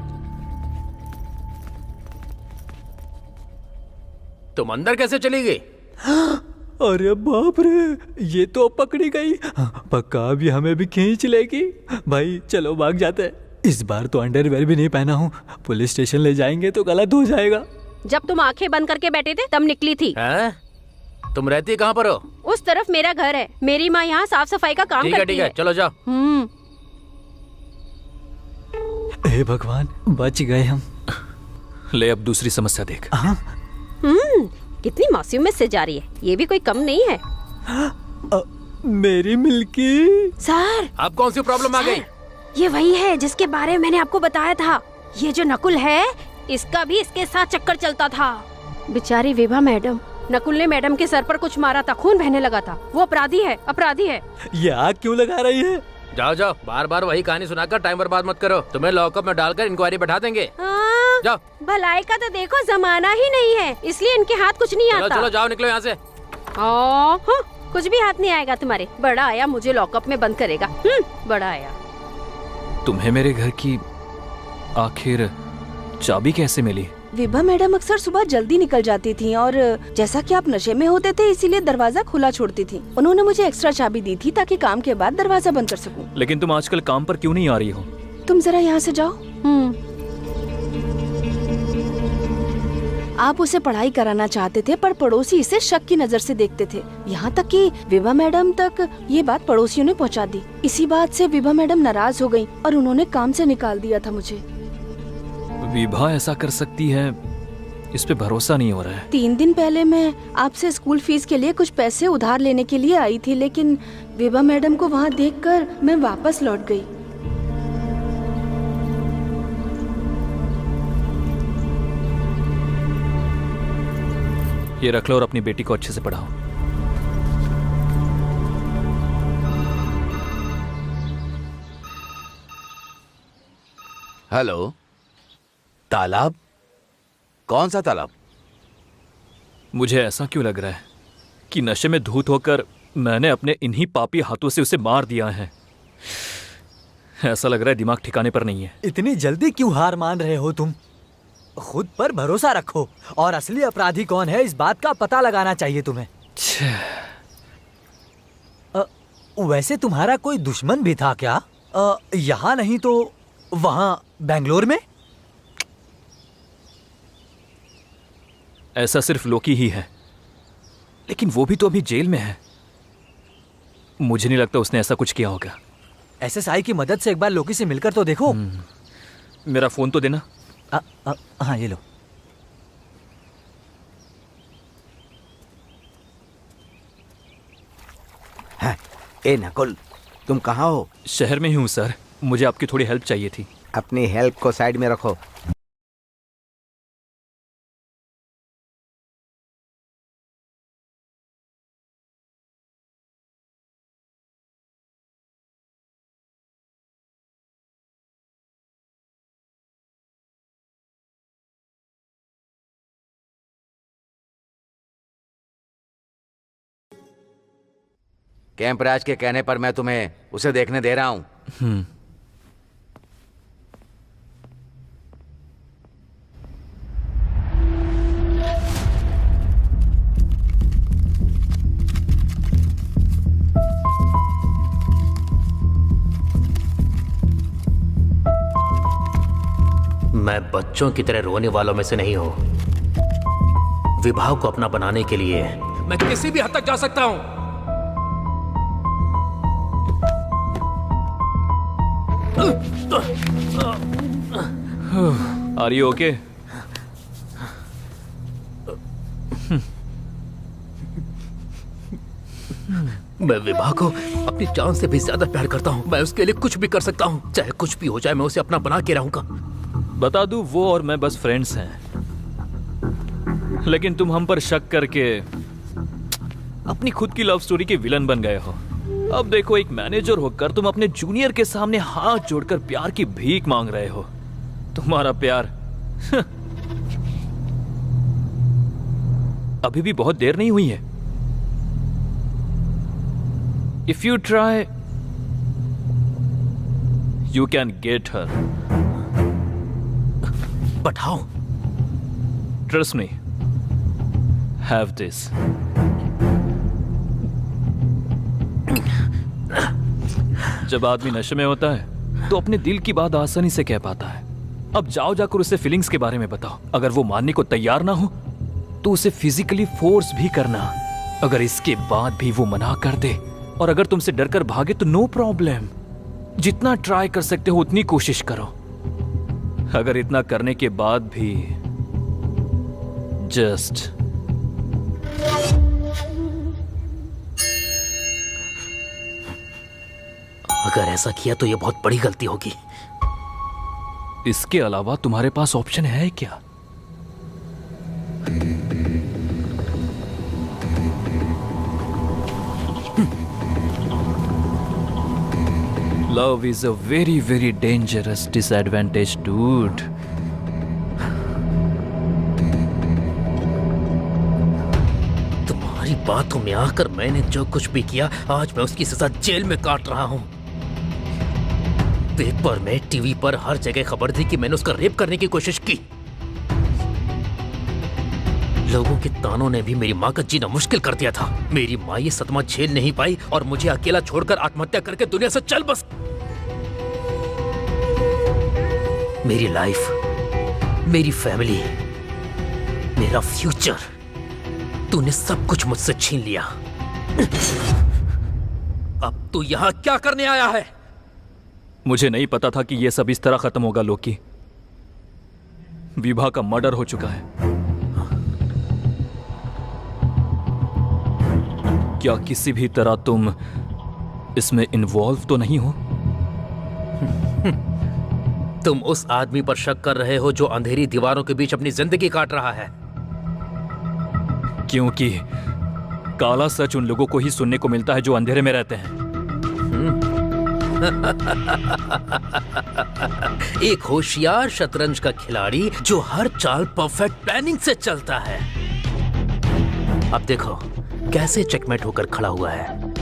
तुम अंदर कैसे चली गई? अरे बाप रे, ये तो पकड़ी गई। पक्का अभी हमें भी खींच लेगी। भाई चलो भाग जाते हैं। इस बार तो अंडरवेयर भी नहीं पहना हूँ, पुलिस स्टेशन ले जाएंगे तो गलत हो जाएगा। जब तुम आंखें बंद करके बैठे थे तब निकली थी। हैं? तुम रहती कहाँ पर हो? उस तरफ मेरा घर है। मेरी माँ यहाँ साफ सफाई का काम ठीक है करती ठीक है, है। चलो जाओ। हे भगवान, बच गए हम। ले अब दूसरी समस्या देख। कितनी मासूमियत से जा रही है, ये भी कोई कम नहीं है। मेरी मिल्की। सर, अब कौन सी प्रॉब्लम आ गई? ये वही है जिसके बारे में मैंने आपको बताया था। ये जो नकुल है, इसका भी इसके साथ चक्कर चलता था। बेचारी विभा मैडम, नकुल ने मैडम के सर पर कुछ मारा था, खून बहने लगा था। वो अपराधी है, अपराधी है। ये आग क्यों लगा रही है? जाओ जाओ, बार बार वही कहानी सुनाकर टाइम बर्बाद मत करो। तुम्हें लॉकअप में डालकर इंक्वायरी बैठा देंगे। जाओ। भलाई का तो देखो जमाना ही नहीं है, इसलिए इनके हाथ कुछ नहीं चलो आता। चलो जाओ, निकलो यहाँ से। हाँ, कुछ भी हाथ नहीं आएगा तुम्हारे। बड़ा आया मुझे लॉकअप में बंद करेगा। बड़ा आया। तुम्हें मेरे घर की आखिर चाबी कैसे मिली? विभा मैडम अक्सर सुबह जल्दी निकल जाती थी और जैसा कि आप नशे में होते थे इसीलिए दरवाजा खुला छोड़ती थी। उन्होंने मुझे एक्स्ट्रा चाबी दी थी ताकि काम के बाद दरवाजा बंद कर सकूं। लेकिन तुम आजकल काम पर क्यों नहीं आ रही हो? तुम जरा यहाँ से जाओ। आप उसे पढ़ाई कराना चाहते थे पर पड़ोसी इसे शक की नजर से देखते थे। यहाँ तक कि विभा मैडम तक ये बात पड़ोसियों ने पहुँचा दी। इसी बात से विभा मैडम नाराज हो गयी और उन्होंने काम से निकाल दिया था मुझे। विभा ऐसा कर सकती है, इस पे भरोसा नहीं हो रहा है। 3 दिन पहले मैं आपसे स्कूल फीस के लिए कुछ पैसे उधार लेने के लिए आई थी, लेकिन विभा मैडम को वहाँ देखकर मैं वापस लौट गई। ये रख लो और अपनी बेटी को अच्छे से पढ़ाओ। हेलो, तालाब? कौन सा तालाब? मुझे ऐसा क्यों लग रहा है कि नशे में धूत होकर मैंने अपने इन्हीं पापी हाथों से उसे मार दिया है। ऐसा लग रहा है दिमाग ठिकाने पर नहीं है। इतनी जल्दी क्यों हार मान रहे हो तुम? खुद पर भरोसा रखो और असली अपराधी कौन है इस बात का पता लगाना चाहिए तुम्हें। वैसे तुम्हारा कोई दुश्मन भी था क्या? यहाँ नहीं तो वहाँ बेंगलोर में? ऐसा सिर्फ लोकी ही है, लेकिन वो भी तो अभी जेल में है। मुझे नहीं लगता उसने ऐसा कुछ किया होगा। एसएसआई की मदद से एक बार लोकी से मिलकर तो देखो। मेरा फोन तो देना। हाँ, ये लो। ए नकुल, तुम कहाँ हो? शहर में ही हूँ सर, मुझे आपकी थोड़ी हेल्प चाहिए थी। अपनी हेल्प को साइड में रखो। कैंप राज के कहने पर मैं तुम्हें उसे देखने दे रहा हूँ। मैं बच्चों की तरह रोने वालों में से नहीं हूं। विभाग को अपना बनाने के लिए मैं किसी भी हद तक जा सकता हूं। Are you okay? मैं विभा को अपनी जान से भी ज्यादा प्यार करता हूँ। मैं उसके लिए कुछ भी कर सकता हूँ, चाहे कुछ भी हो जाए मैं उसे अपना बना के रहूंगा। बता दूं, वो और मैं बस फ्रेंड्स हैं, लेकिन तुम हम पर शक करके अपनी खुद की लव स्टोरी के विलन बन गए हो। अब देखो, एक मैनेजर होकर तुम अपने जूनियर के सामने हाथ जोड़कर प्यार की भीख मांग रहे हो। तुम्हारा प्यार अभी भी बहुत देर नहीं हुई है। If you try you can get her, but how? Trust me, have this. जब आदमी नशे में होता है तो अपने दिल की बात आसानी से कह पाता है। अब जाओ जाकर उसे फीलिंग्स के बारे में बताओ। अगर वो मानने को तैयार ना हो तो उसे फिजिकली फोर्स भी करना। अगर इसके बाद भी वो मना कर दे और अगर तुमसे डरकर भागे तो नो प्रॉब्लम, जितना ट्राई कर सकते हो उतनी कोशिश करो। अगर इतना करने के बाद भी जस्ट अगर ऐसा किया तो यह बहुत बड़ी गलती होगी। इसके अलावा तुम्हारे पास ऑप्शन है क्या? Love is a very, very dangerous disadvantage, dude. तुम्हारी बातों में आकर मैंने जो कुछ भी किया, आज मैं उसकी सजा जेल में काट रहा हूं। पेपर में, टीवी पर हर जगह खबर थी कि मैंने उसका रेप करने की कोशिश की। लोगों के तानों ने भी मेरी माँ का जीना मुश्किल कर दिया था। मेरी माँ ये सदमा झेल नहीं पाई और मुझे अकेला छोड़कर आत्महत्या करके दुनिया से चल बस। मेरी लाइफ, मेरी फैमिली, मेरा फ्यूचर, तूने सब कुछ मुझसे छीन लिया। अब तू यहां क्या करने आया है? मुझे नहीं पता था कि यह सब इस तरह खत्म होगा, लोकी। विभा का मर्डर हो चुका है। क्या किसी भी तरह तुम इसमें इन्वॉल्व तो नहीं हो? तुम उस आदमी पर शक कर रहे हो जो अंधेरी दीवारों के बीच अपनी जिंदगी काट रहा है। क्योंकि काला सच उन लोगों को ही सुनने को मिलता है जो अंधेरे में रहते हैं। एक होशियार शतरंज का खिलाड़ी जो हर चाल परफेक्ट प्लानिंग से चलता है। अब देखो कैसे चेकमेट होकर खड़ा हुआ है।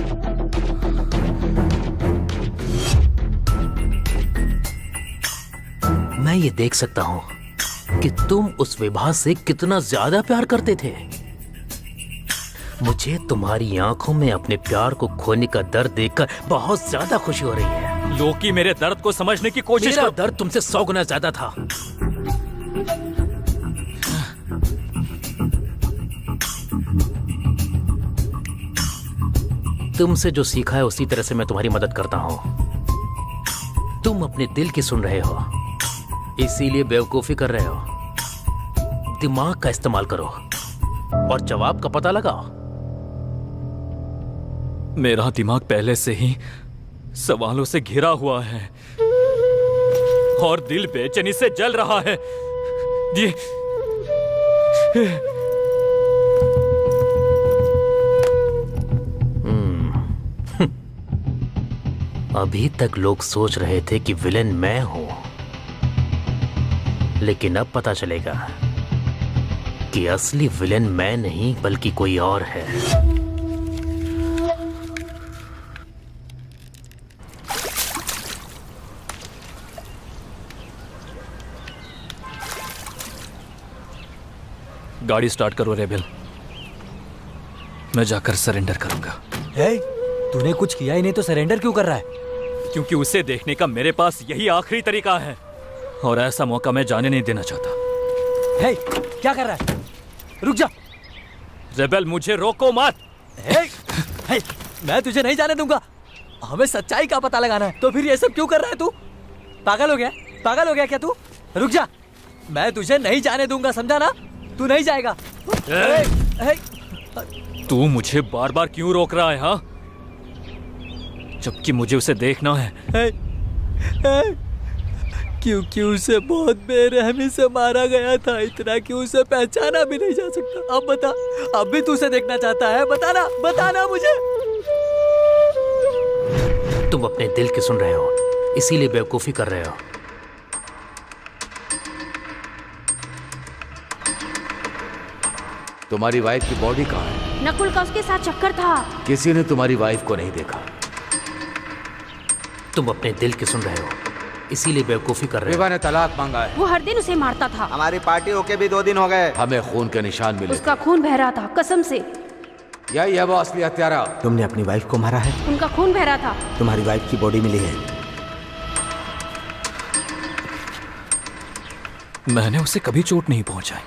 मैं ये देख सकता हूं कि तुम उस विभा से कितना ज्यादा प्यार करते थे। मुझे तुम्हारी आंखों में अपने प्यार को खोने का दर्द देखकर बहुत ज्यादा खुशी हो रही है। लोकी, मेरे दर्द को समझने की कोशिश मेरा कर। दर्द तुमसे 100 गुना ज्यादा था। तुमसे जो सीखा है उसी तरह से मैं तुम्हारी मदद करता हूं। तुम अपने दिल की सुन रहे हो, इसीलिए बेवकूफी कर रहे हो। दिमाग का इस्तेमाल करो और जवाब का पता लगाओ। मेरा दिमाग पहले से ही सवालों से घिरा हुआ है और दिल बेचैनी से जल रहा है। ये अभी तक लोग सोच रहे थे कि विलेन मैं हूं, लेकिन अब पता चलेगा कि असली विलेन मैं नहीं बल्कि कोई और है। गाड़ी स्टार्ट करो रेबेल, मैं जाकर सरेंडर करूंगा। तूने कुछ किया ही नहीं तो सरेंडर क्यों कर रहा है? क्योंकि उसे देखने का मेरे पास यही आखिरी तरीका है और ऐसा मौका मैं जाने नहीं देना चाहता। हे, क्या कर रहा है? रुक जा। रेबेल, मुझे रोको मत। हे, मैं तुझे नहीं जाने दूंगा। हमें सच्चाई का पता लगाना है, तो फिर ये सब क्यों कर रहा है तू? पागल हो गया? पागल हो गया क्या तू? रुक जा, मैं तुझे नहीं जाने दूंगा, समझा ना? तू नहीं जाएगा। तू मुझे बार बार क्यों रोक रहा है? हाँ, जबकि मुझे उसे देखना है। क्योंकि उसे बहुत बेरहमी से मारा गया था, इतना कि उसे पहचाना भी नहीं जा सकता। अब बता, अब भी तू उसे देखना चाहता है? बताना, बताना मुझे। तुम अपने दिल की सुन रहे हो, इसीलिए बेवकूफी कर रहे हो। तुम्हारी वाइफ की बॉडी कहाँ है? नकुल का उसके साथ चक्कर था। किसी ने तुम्हारी वाइफ को नहीं देखा। तुम अपने दिल की सुन रहे हो, इसीलिए बेवकूफी कर रहे हो। विभा ने तलाक मांगा है। वो हर दिन उसे मारता था। हमारी पार्टी होके भी 2 दिन हो गए। हमें खून के निशान मिले। उसका खून बह रहा था, कसम से। यही है वो असली हत्यारा। तुमने अपनी वाइफ को मारा है? उनका खून बह रहा था। तुम्हारी वाइफ की बॉडी मिली है। मैंने उसे कभी चोट नहीं पहुंचाई,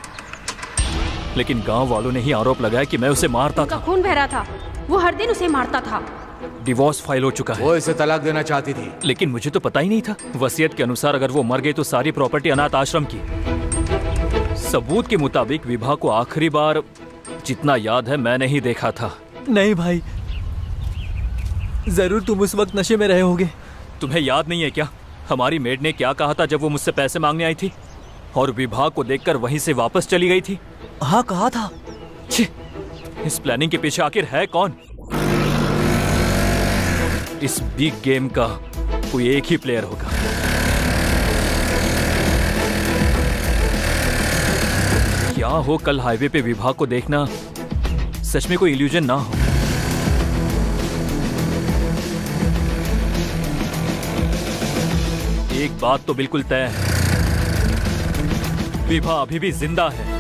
लेकिन गांव वालों ने ही आरोप लगाया कि मैं उसे मारता उनका था। खून बह रहा था, वो हर दिन उसे मारता था। डिवोर्स फाइल हो चुका है। वो इसे तलाक देना चाहती थी, लेकिन मुझे तो पता ही नहीं था। वसीयत के अनुसार अगर वो मर गई तो सारी प्रॉपर्टी अनाथ आश्रम की। सबूत के मुताबिक विभा को आखिरी बार जितना याद है मैंने ही देखा था। नहीं भाई, जरूर तुम उस वक्त नशे में रहे होगे। तुम्हें याद नहीं है क्या हमारी मेड ने क्या कहा था जब वो मुझसे पैसे मांगने आई थी और विभा को देखकर वहीं से वापस चली गई थी? हाँ, कहा था। छी, इस प्लानिंग के पीछे आखिर है कौन? इस बिग गेम का कोई एक ही प्लेयर होगा। क्या हो कल हाईवे पे विभा को देखना सच में कोई इल्यूजन ना हो। एक बात तो बिल्कुल तय है, विभा अभी भी जिंदा है।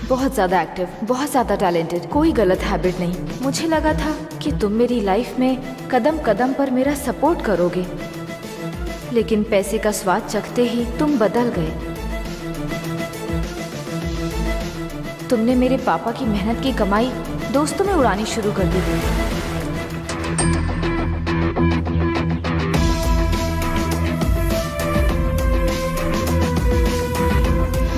बहुत ज्यादा एक्टिव, बहुत ज्यादा टैलेंटेड, कोई गलत हैबिट नहीं। मुझे लगा था कि तुम मेरी लाइफ में कदम कदम पर मेरा सपोर्ट करोगे, लेकिन पैसे का स्वाद चखते ही तुम बदल गए। तुमने मेरे पापा की मेहनत की कमाई दोस्तों में उड़ानी शुरू कर दी।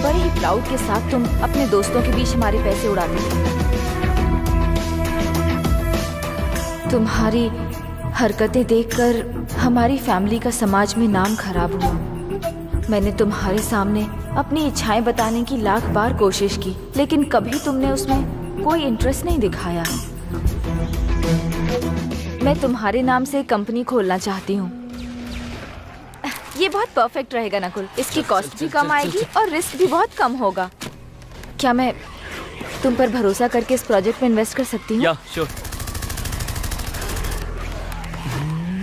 बड़े ही प्राउड के साथ तुम अपने दोस्तों के बीच हमारे पैसे उड़ाते थे। तुम्हारी हरकतें देखकर हमारी फैमिली का समाज में नाम खराब हुआ। मैंने तुम्हारे सामने अपनी इच्छाएं बताने की लाख बार कोशिश की, लेकिन कभी तुमने उसमें कोई इंटरेस्ट नहीं दिखाया। मैं तुम्हारे नाम से कंपनी खोलना चाहती हूँ। ये बहुत परफेक्ट रहेगा नकुल, इसकी कॉस्ट भी कम आएगी और रिस्क भी बहुत कम होगा। क्या मैं तुम पर भरोसा करके इस प्रोजेक्ट में इन्वेस्ट कर सकती हूँ? या श्योर।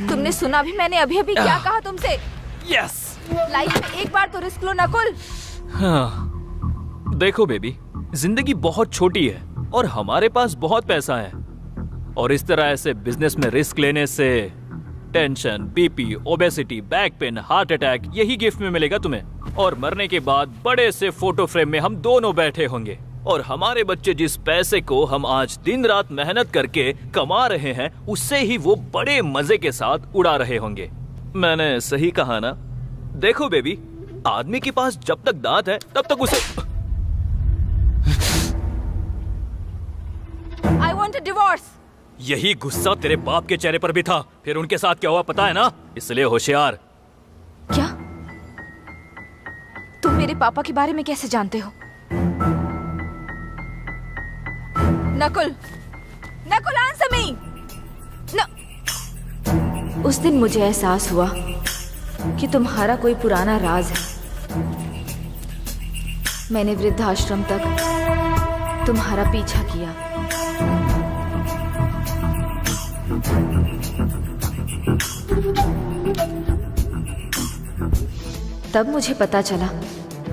तुमने सुना भी मैंने अभी अभी क्या कहा तुमसे? यस। लाइफ में एक बार तो रिस्क लो नकुल। हाँ, देखो बेबी, जिंदगी बहुत छोटी है और हमारे पास बहुत पैसा है, और इस तरह ऐसे बिजनेस में रिस्क लेने से tension, BP, obesity, back pain, heart attack यही गिफ्ट में मिलेगा तुम्हें। और मरने के बाद बड़े से फोटो फ्रेम में हम दोनों बैठे होंगे, और हमारे बच्चे जिस पैसे को हम आज दिन रात मेहनत करके कमा रहे हैं उससे ही वो बड़े मजे के साथ उड़ा रहे होंगे। मैंने सही कहा ना? देखो बेबी, आदमी के पास जब तक दांत है तब तक उसे I want a divorce. यही गुस्सा तेरे बाप के चेहरे पर भी था। फिर उनके साथ क्या हुआ पता है ना? इसलिए होशियार। क्या तुम मेरे पापा के बारे में कैसे जानते हो? Nakul, Nakul answer me. उस दिन मुझे एहसास हुआ कि तुम्हारा कोई पुराना राज है। मैंने वृद्धाश्रम तक तुम्हारा पीछा किया। तब मुझे पता चला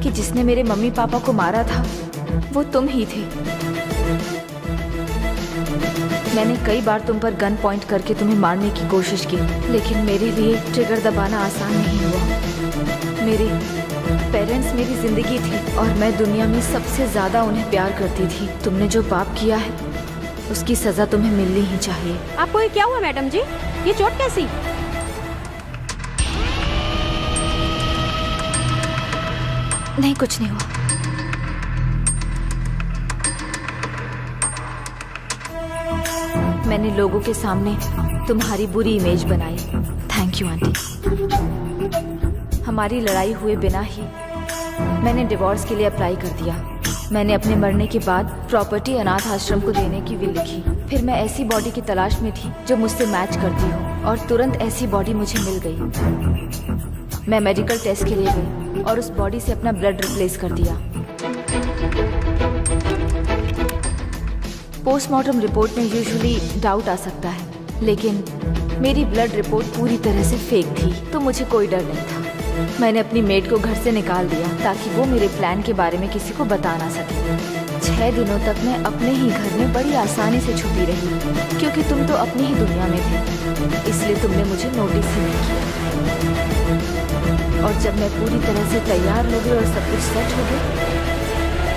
कि जिसने मेरे मम्मी पापा को मारा था वो तुम ही थे। मैंने कई बार तुम पर गन पॉइंट करके तुम्हें मारने की कोशिश की, लेकिन मेरे लिए ट्रिगर दबाना आसान नहीं हुआ। मेरे पेरेंट्स मेरी जिंदगी थी और मैं दुनिया में सबसे ज्यादा उन्हें प्यार करती थी। तुमने जो पाप किया है उसकी सजा तुम्हें मिलनी ही चाहिए। आपको ये क्या हुआ मैडम जी? ये चोट कैसी? नहीं, कुछ नहीं हुआ। मैंने लोगों के सामने तुम्हारी बुरी इमेज बनाई। Thank you aunty. हमारी लड़ाई हुए बिना ही मैंने डिवोर्स के लिए अप्लाई कर दिया। मैंने अपने मरने के बाद प्रॉपर्टी अनाथ आश्रम को देने की विल लिखी। फिर मैं ऐसी बॉडी की तलाश में थी जो मुझसे मैच करती हो और तुरंत ऐसी बॉडी मुझे मिल गई। मैं मेडिकल टेस्ट के लिए गई और उस बॉडी से अपना ब्लड रिप्लेस कर दिया। पोस्टमार्टम रिपोर्ट में यूजुअली डाउट आ सकता है, लेकिन मेरी ब्लड रिपोर्ट पूरी तरह से फेक थी, तो मुझे कोई डर नहीं था। मैंने अपनी मेड को घर से निकाल दिया ताकि वो मेरे प्लान के बारे में किसी को बता ना सके। 6 दिनों तक मैं अपने ही घर में बड़ी आसानी से छुपी रही, क्योंकि तुम तो अपनी ही दुनिया में थे, इसलिए तुमने मुझे नोटिस ही नहीं किया। और जब मैं पूरी तरह से तैयार हो गई और सब कुछ सेट हो गया,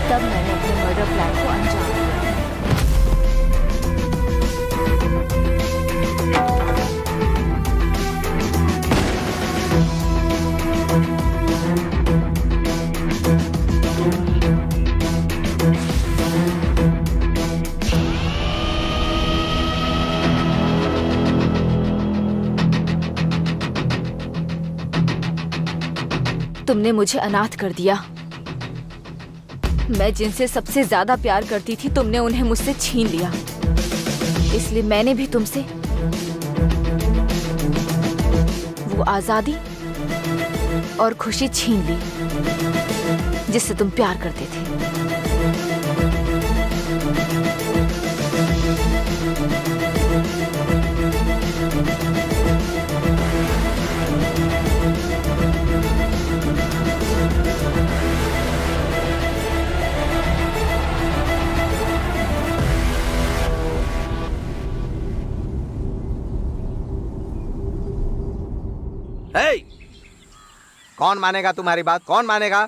तब मैंने अपने मर्डर प्लान को अंजाम दिया। तुमने मुझे अनाथ कर दिया। मैं जिनसे सबसे ज्यादा प्यार करती थी, तुमने उन्हें मुझसे छीन लिया। इसलिए मैंने भी तुमसे वो आजादी और खुशी छीन ली जिससे तुम प्यार करते थे। Hey! कौन मानेगा तुम्हारी बात? कौन मानेगा?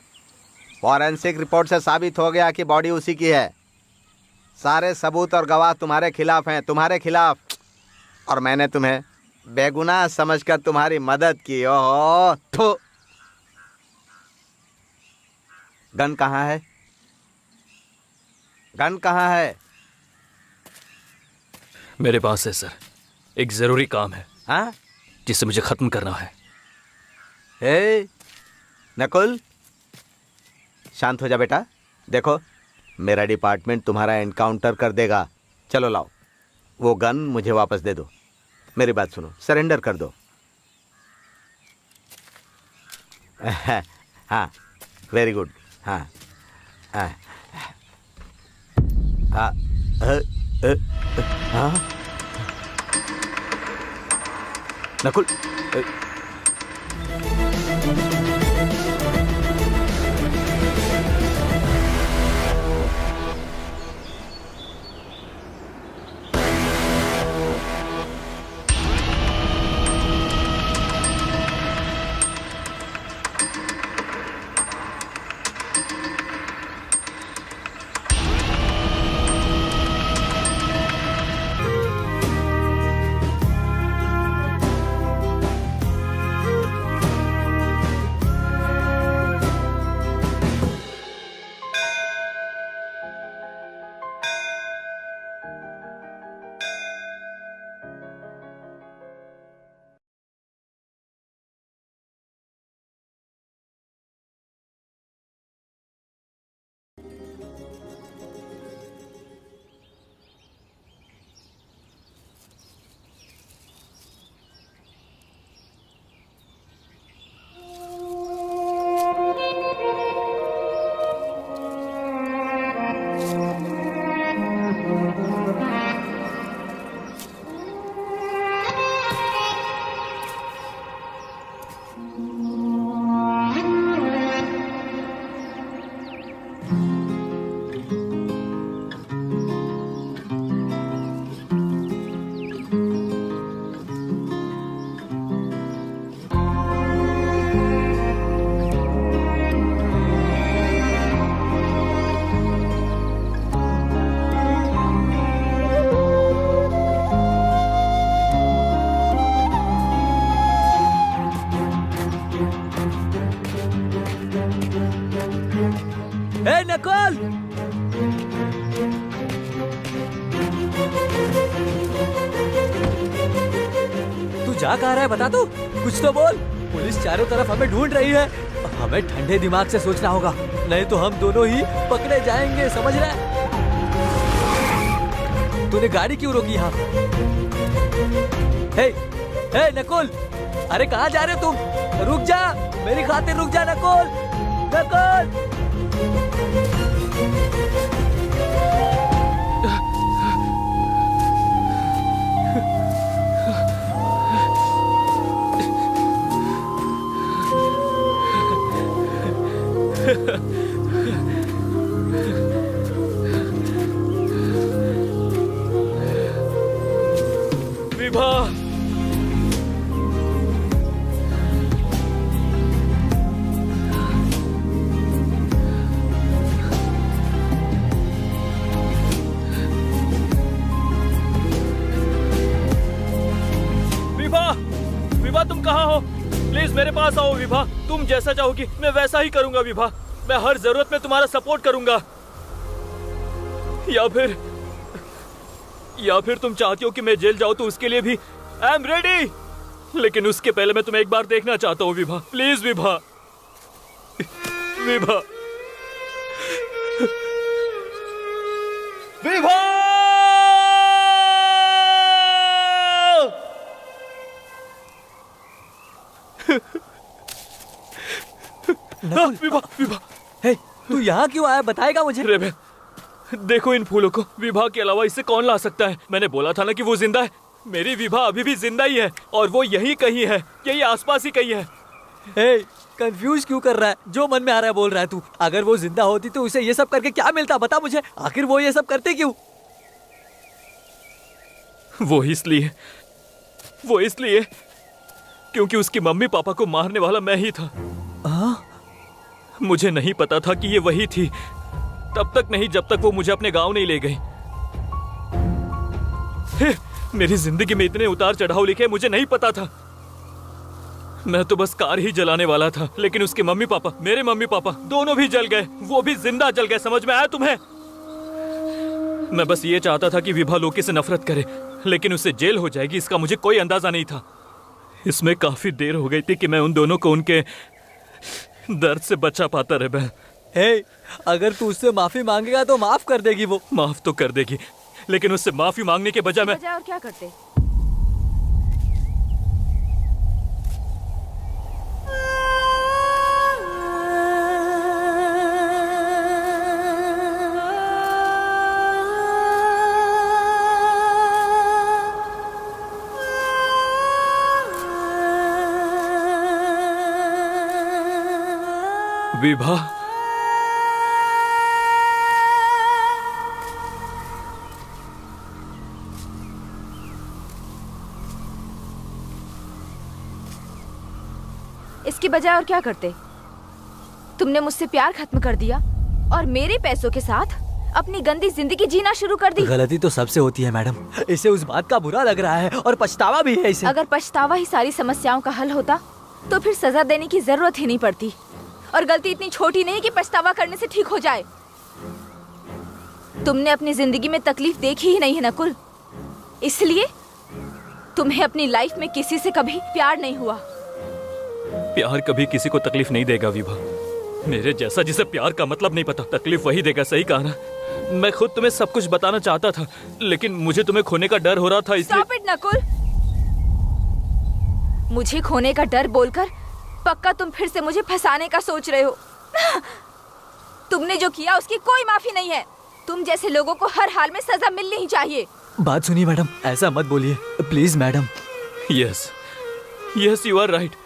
फॉरेंसिक रिपोर्ट से साबित हो गया कि बॉडी उसी की है। सारे सबूत और गवाह तुम्हारे खिलाफ हैं, तुम्हारे खिलाफ। और मैंने तुम्हें बेगुनाह समझकर तुम्हारी मदद की। ओहो, थू। गन कहाँ है? गन कहाँ है? मेरे पास है सर, एक जरूरी काम है। हाँ? जिसे मुझे खत्म करना है। हे नकुल, शांत हो जा बेटा। देखो, मेरा डिपार्टमेंट तुम्हारा एनकाउंटर कर देगा। चलो लाओ, वो गन मुझे वापस दे दो। मेरी बात सुनो, सरेंडर कर दो। हाँ, वेरी गुड। हाँ हाँ हाँ हाँ नकुल, नकुल। तू जा कहाँ रहा है बता तू, कुछ तो बोल। पुलिस चारों तरफ हमें ढूंढ रही है, हमें ठंडे दिमाग से सोचना होगा, नहीं तो हम दोनों ही पकड़े जाएंगे, समझ रहा है? तूने गाड़ी क्यों रोकी यहाँ? हे, हे नकुल, अरे कहाँ जा रहे हो तुम? रुक जा, मेरी खातिर रुक जा नकुल, नकुल। विभा, विभा, विभा तुम कहाँ हो? प्लीज मेरे पास आओ विभा। तुम जैसा चाहोगी मैं वैसा ही करूंगा विभा। मैं हर जरूरत में तुम्हारा सपोर्ट करूंगा। या फिर तुम चाहती हो कि मैं जेल जाऊं तो उसके लिए भी आई एम रेडी। लेकिन उसके पहले मैं तुम्हें एक बार देखना चाहता हूँ विभा। प्लीज विभा, विभा, विभा। विभा, विभा, हे, तू यहाँ क्यों आया, बताएगा मुझे? रेबेल, देखो इन फूलों को। विभा के अलावा इसे कौन ला सकता है? मैंने बोला था ना कि वो जिंदा है। मेरी विभा अभी भी जिंदा ही है और वो यही कहीं है, यही आसपास ही कहीं है। हे, कंफ्यूज क्यों कर रहा है? जो मन में आ रहा है बोल रहा है तू। अगर वो जिंदा होती तो उसे ये सब करके क्या मिलता, बता मुझे। आखिर वो ये सब करते क्यों? वो इसलिए क्योंकि उसकी मम्मी पापा को मारने वाला मैं ही था। मुझे नहीं पता था कि ये वही थी, तब तक नहीं जब तक वो मुझे अपने गांव नहीं ले गई। मेरी जिंदगी में इतने उतार चढ़ाव लिखे मुझे नहीं पता था। मैं तो बस कार ही जलाने वाला था, लेकिन उसके मम्मी पापा, मेरे मम्मी पापा दोनों भी जल गए, वो भी जिंदा जल गए। समझ में आया तुम्हें? मैं बस ये चाहता था कि विभा लोकी से नफरत करे, लेकिन उससे जेल हो जाएगी इसका मुझे कोई अंदाजा नहीं था। इसमें काफी देर हो गई थी कि मैं उन दोनों को उनके दर्द से बचा पाता रहा। हे, अगर तू उससे माफी मांगेगा तो माफ कर देगी वो। माफ तो कर देगी, लेकिन उससे माफी मांगने के बजाय मैं और क्या करते? विभा, इसकी बजाय और क्या करते? तुमने मुझसे प्यार खत्म कर दिया और मेरे पैसों के साथ अपनी गंदी जिंदगी जीना शुरू कर दी। गलती तो सबसे होती है मैडम, इसे उस बात का बुरा लग रहा है और पछतावा भी है इसे। अगर पछतावा ही सारी समस्याओं का हल होता तो फिर सजा देने की जरूरत ही नहीं पड़ती। और गलती इतनी छोटी नहीं कि पछतावा करने से ठीक हो जाए। तुमने अपनी जिंदगी में तकलीफ देखी ही नहीं है नकुल, इसलिए तुम्हें अपनी लाइफ में किसी से कभी प्यार नहीं हुआ। प्यार कभी किसी को तकलीफ नहीं देगा विभा। मेरे जैसा जिसे प्यार का मतलब नहीं पता, तकलीफ वही देगा। सही कहा ना? मैं खुद तुम्हें सब कुछ बताना चाहता था, लेकिन मुझे तुम्हें खोने का डर हो रहा था, इसलिए। Stop it, Nakul. मुझे खोने का डर बोलकर पक्का तुम फिर से मुझे फंसाने का सोच रहे हो। तुमने जो किया उसकी कोई माफी नहीं है। तुम जैसे लोगों को हर हाल में सजा मिलनी ही चाहिए। बात सुनिए मैडम, ऐसा मत बोलिए please madam. Yes, yes, you are right.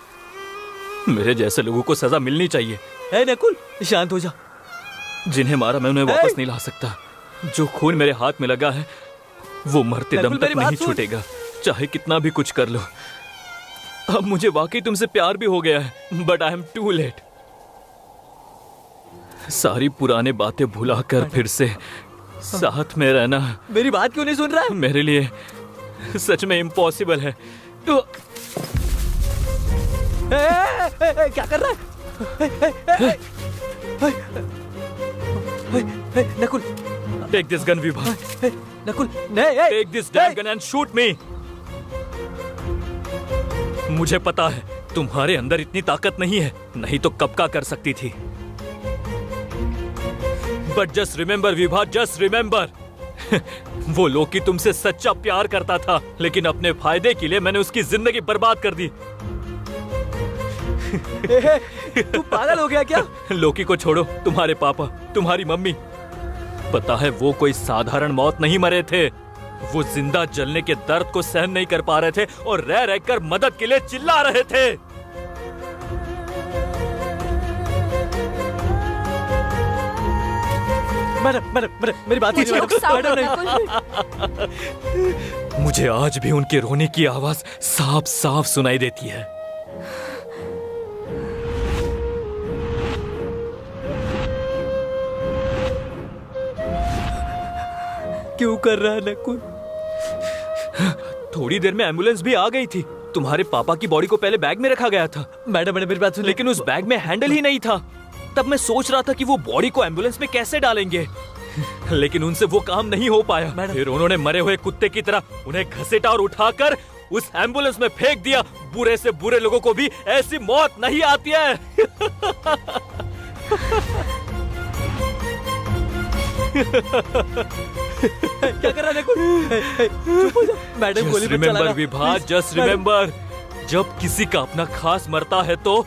मेरे जैसे लोगों को सजा मिलनी चाहिए। ए नकुल, शांत हो जा। जिन्हें मारा मैं उन्हें वापस नहीं ला सकता। जो खून मेरे हाथ में लगा है वो मरते दम तक नहीं छूटेगा, चाहे कितना भी कुछ कर लो। अब मुझे वाकई तुमसे प्यार भी हो गया है, but I am too late. सारी पुराने बातें भुलाकर फिर से साथ में रहना मेरी बात क्यों नहीं सुन रहा है? मेरे लिए सच में इम्पॉसिबल है। क्या कर रहा है? Nakul, take this gun Vibha, Nakul, नहीं, take this damn gun and shoot me. मुझे पता है तुम्हारे अंदर इतनी ताकत नहीं है, नहीं तो कब का कर सकती थी। But just remember Vibha, just remember, वो लोकी तुमसे सच्चा प्यार करता था, लेकिन अपने फायदे के लिए मैंने उसकी जिंदगी बर्बाद कर दी। तू पागल हो गया क्या? लोकी को छोड़ो, तुम्हारे पापा, तुम्हारी मम्मी, पता है वो कोई साधारण मौत नहीं मरे थे। वो जिंदा जलने के दर्द को सहन नहीं कर पा रहे थे और रह रहकर मदद के लिए चिल्ला रहे थे। मैडम, मेरी बात सुनिए मैडम। मुझे आज भी उनके रोने की आवाज साफ साफ सुनाई देती है। क्यों कर रहा है नकुल? थोड़ी देर में एम्बुलेंस भी आ गई थी। तुम्हारे पापा की बॉडी को पहले बैग में रखा गया था। मैडम, मेरी बात सुनिए। लेकिन उस बैग में हैंडल ही नहीं था। तब मैं सोच रहा था कि वो बॉडी को एम्बुलेंस में कैसे डालेंगे, लेकिन उनसे वो काम नहीं हो पाया। फिर उन्होंने मरे हुए कुत्ते की तरह उन्हें घसीटा और उठाकर उस एम्बुलेंस में फेंक दिया। बुरे से बुरे लोगों को भी ऐसी मौत नहीं आती है। क्या कर रहा है नकुल? चुप हो जा। मैडम गोली मत चलाना। रिमेंबर विभा, जस्ट रिमेंबर, जब किसी का अपना खास मरता है तो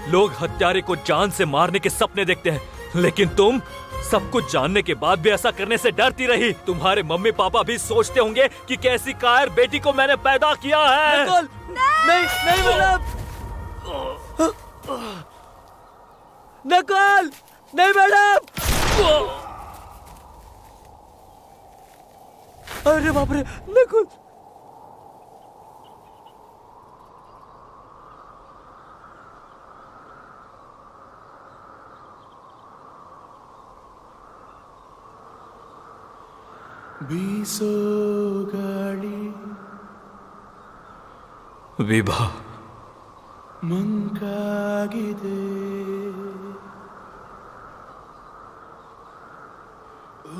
लोग हत्यारे को जान से मारने के सपने देखते हैं, लेकिन तुम सब कुछ जानने के बाद भी ऐसा करने से डरती रही। तुम्हारे मम्मी पापा भी सोचते होंगे कि कैसी कायर बेटी को मैंने पैदा किया है। नकुल, नहीं मैडम, नकुल, नहीं मैडम। अरे बाप रे, नकुल। विभा, ಮಂಕಾಗಿದೆ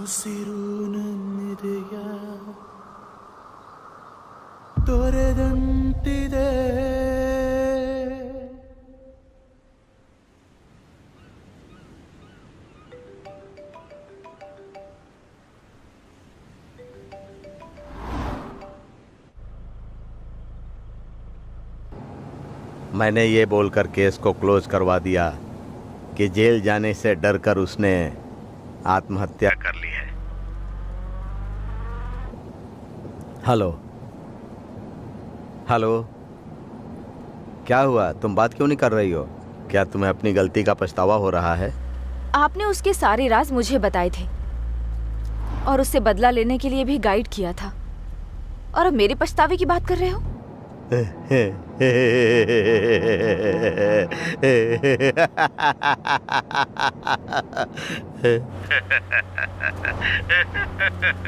ಉಸಿರು ನನ್ನೆದೆಯ ತೊರೆದಂತಿದೆ. मैंने ये बोलकर केस को क्लोज करवा दिया कि जेल जाने से डरकर उसने आत्महत्या कर ली है। हेलो हेलो, क्या हुआ? तुम बात क्यों नहीं कर रही हो? क्या तुम्हें अपनी गलती का पछतावा हो रहा है? आपने उसके सारे राज मुझे बताए थे और उससे बदला लेने के लिए भी गाइड किया था, और अब मेरे पछतावे की बात कर रहे हो?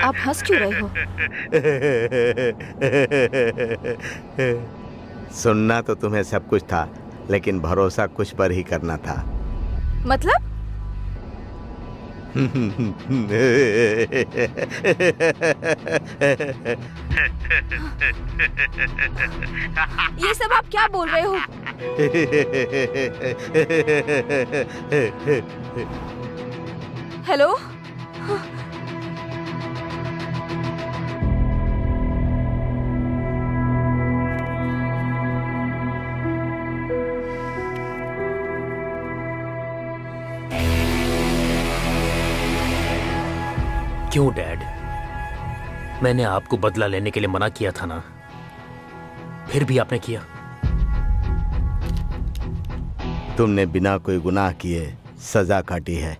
आप हंस क्यों रहे हो? सुनना तो तुम्हें सब कुछ था, लेकिन भरोसा कुछ पर ही करना था। मतलब? ये सब आप क्या बोल रहे हो? हेलो? क्यों डैड? मैंने आपको बदला लेने के लिए मना किया था ना, फिर भी आपने किया। तुमने बिना कोई गुनाह किए सजा काटी है।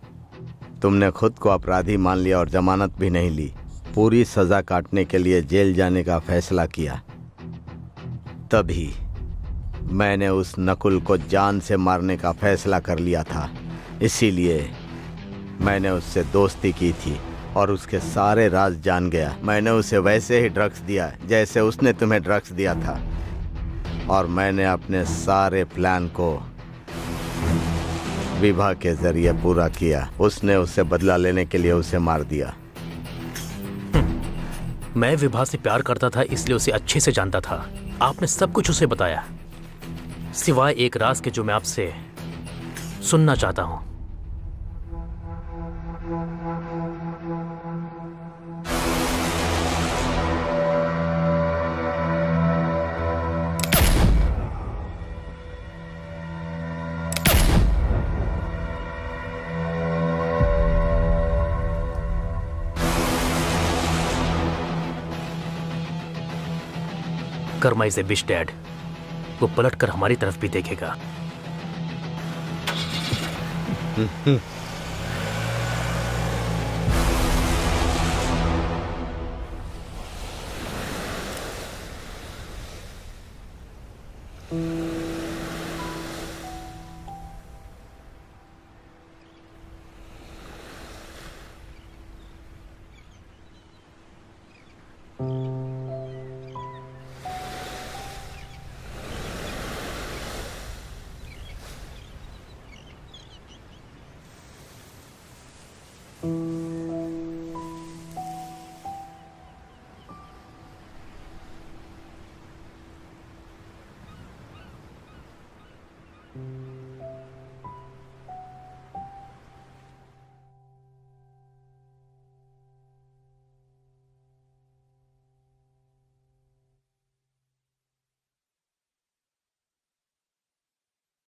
तुमने खुद को अपराधी मान लिया और जमानत भी नहीं ली। पूरी सजा काटने के लिए जेल जाने का फैसला किया। तभी मैंने उस नकुल को जान से मारने का फैसला कर लिया था। इसीलिए मैंने उससे दोस्ती की थी और उसके सारे राज जान गया। मैंने उसे वैसे ही ड्रग्स दिया जैसे उसने तुम्हें ड्रग्स दिया था, और मैंने अपने सारे प्लान को विवाह के जरिए पूरा किया। उसने उससे बदला लेने के लिए उसे मार दिया। मैं विभा से प्यार करता था, इसलिए उसे अच्छे से जानता था। आपने सब कुछ उसे बताया, सिवाय एक राज के जो मैं आपसे सुनना चाहता हूं। Karma is a bitch dad. वो पलट कर हमारी तरफ भी देखेगा।